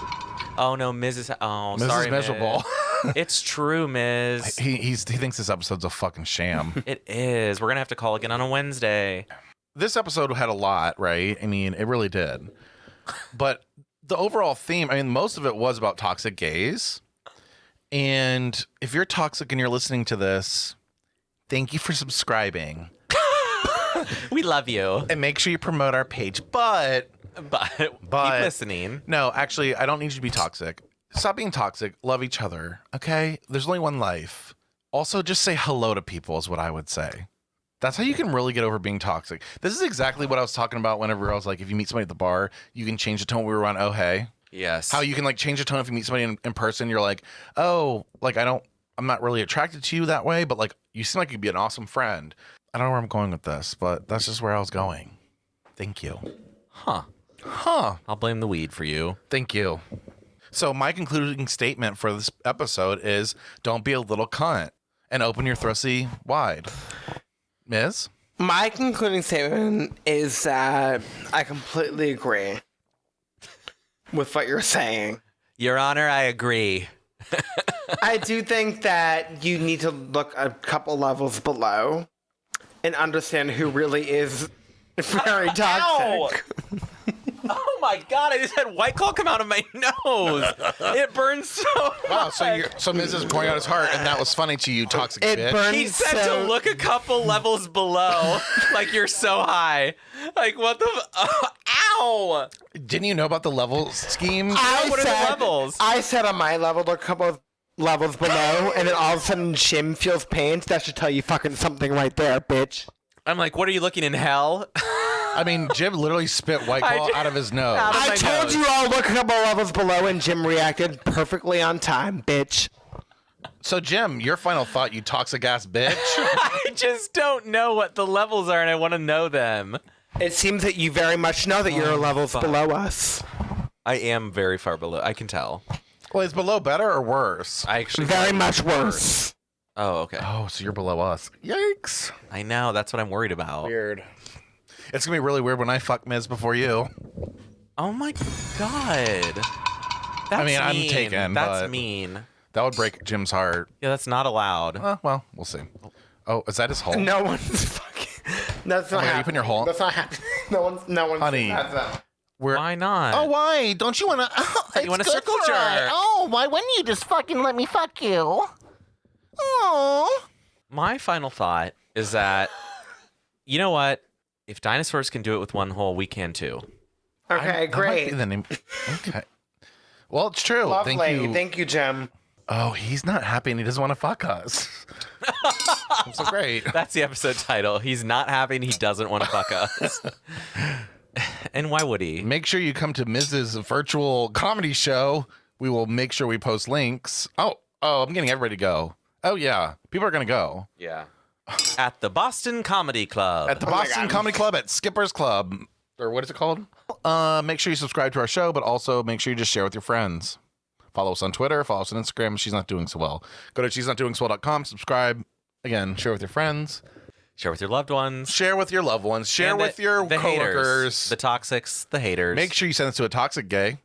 Oh, no, Mrs. Oh, Mrs. sorry, Miserable. Miz. It's true, Ms. he thinks this episode's a fucking sham. It is. We're going to have to call again on a Wednesday. This episode had a lot, right? I mean, it really did. But the overall theme, I mean, most of it was about toxic gays. And if you're toxic and you're listening to this, thank you for subscribing. We love you. And make sure you promote our page. But But keep listening. no, actually, I don't need you to be toxic. Stop being toxic. Love each other. Okay? There's only one life. Also, just say hello to people is what I would say. That's how you can really get over being toxic. This is exactly what I was talking about whenever I was like, if you meet somebody at the bar, you can change the tone. We were on Oh Hey. Yes. How you can like change the tone if you meet somebody in person. You're like, oh, like I'm not really attracted to you that way, but like you seem like you'd be an awesome friend. I don't know where I'm going with this, but that's just where I was going. Thank you. Huh. I'll blame the weed for you. Thank you. So my concluding statement for this episode is don't be a little cunt and open your thrussy wide. Miz? My concluding statement is that I completely agree with what you're saying. Your Honor, I agree. I do think that you need to look a couple levels below and understand who really is very toxic. Oh my God! I just had White Claw come out of my nose. It burns so Wow, so Miz is pouring out his heart, and that was funny to you, toxic It bitch. burns He said so... to look a couple levels below, like you're so high. Like what the? Ow! Didn't you know about the level scheme? What are the levels? I said on my level, look a couple of levels below, and then all of a sudden Jim feels pain. That should tell you fucking something right there, bitch. I'm like, what are you looking in hell? I mean, Jim literally spit White Claw out of his nose. Out of I my told nose. you all look a couple levels below, and Jim reacted perfectly on time, bitch. So, Jim, your final thought, you toxic ass bitch. I just don't know what the levels are, and I want to know them. It seems that you very much know that you're levels fuck. below us. I am very far below. I can tell. Well, is below better or worse? I actually Very much worse. Oh, okay. Oh, so you're below us. Yikes. I know. That's what I'm worried about. Weird. It's going to be really weird when I fuck Miz before you. Oh my God. That's mean, I'm mean. taken, That's but- mean. That would break Jim's heart. Yeah, that's not allowed. Well, we'll see. Oh, is that his hole? No one's fucking. That's not Wait, are you happening. putting your hole? That's not happening. No one's. Honey. That's that. We're, Why not? Oh, why? Don't you want to? Oh, you want a circle jerk. Oh, why wouldn't you just fucking let me fuck you? Oh. My final thought is that, you know what? If dinosaurs can do it with one hole, we can too. Okay, that might great. be the name. Okay. Well, it's true. Lovely. Thank you. Jim. Oh, he's not happy and he doesn't want to fuck us. I'm so great. That's the episode title. He's not happy and he doesn't want to fuck us. And why would he? Make sure you come to Mrs. Virtual Comedy Show. We will make sure we post links. Oh, I'm getting everybody to go. Oh, yeah. People are going to go. Yeah. At the Boston Comedy Club. At the Boston Comedy Club at Skipper's Club. Or what is it called? Make sure you subscribe to our show, but also make sure you just share with your friends. Follow us on Twitter. Follow us on Instagram. She's Not Doing So Well. Go to she'snotdoingsowell.com. Subscribe. Again, share with your friends. Share with your loved ones. Share with your loved ones. Share And with your the coworkers. haters, the toxics, the haters. Make sure you send this to a toxic gay.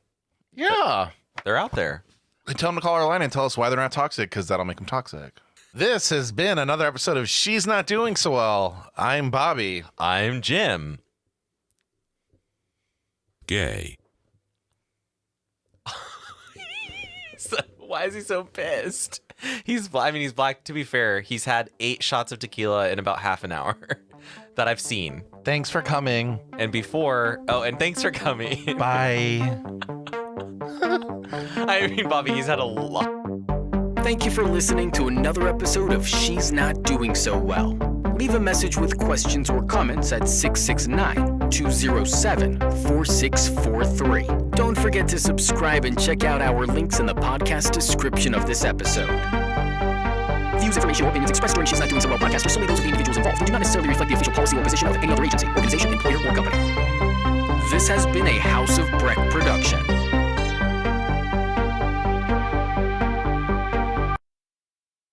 Yeah. They're out there. And tell them to call our line and tell us why they're not toxic, because that'll make them toxic. This has been another episode of She's Not Doing So Well. I'm Bobby. I'm Jim. Gay. Why is he so pissed? He's black. To be fair, he's had 8 shots of tequila in about half an hour that I've seen. Thanks for coming. And thanks for coming. Bye. I mean, Bobby, he's had a lot. Thank you for listening to another episode of She's Not Doing So Well. Leave a message with questions or comments at 669-207-4643. Don't forget to subscribe and check out our links in the podcast description of this episode. Views, information, or opinions expressed during She's Not Doing So Well podcast are solely those of the individuals involved and do not necessarily reflect the official policy or position of any other agency, organization, employer, or company. This has been a House of Breck production.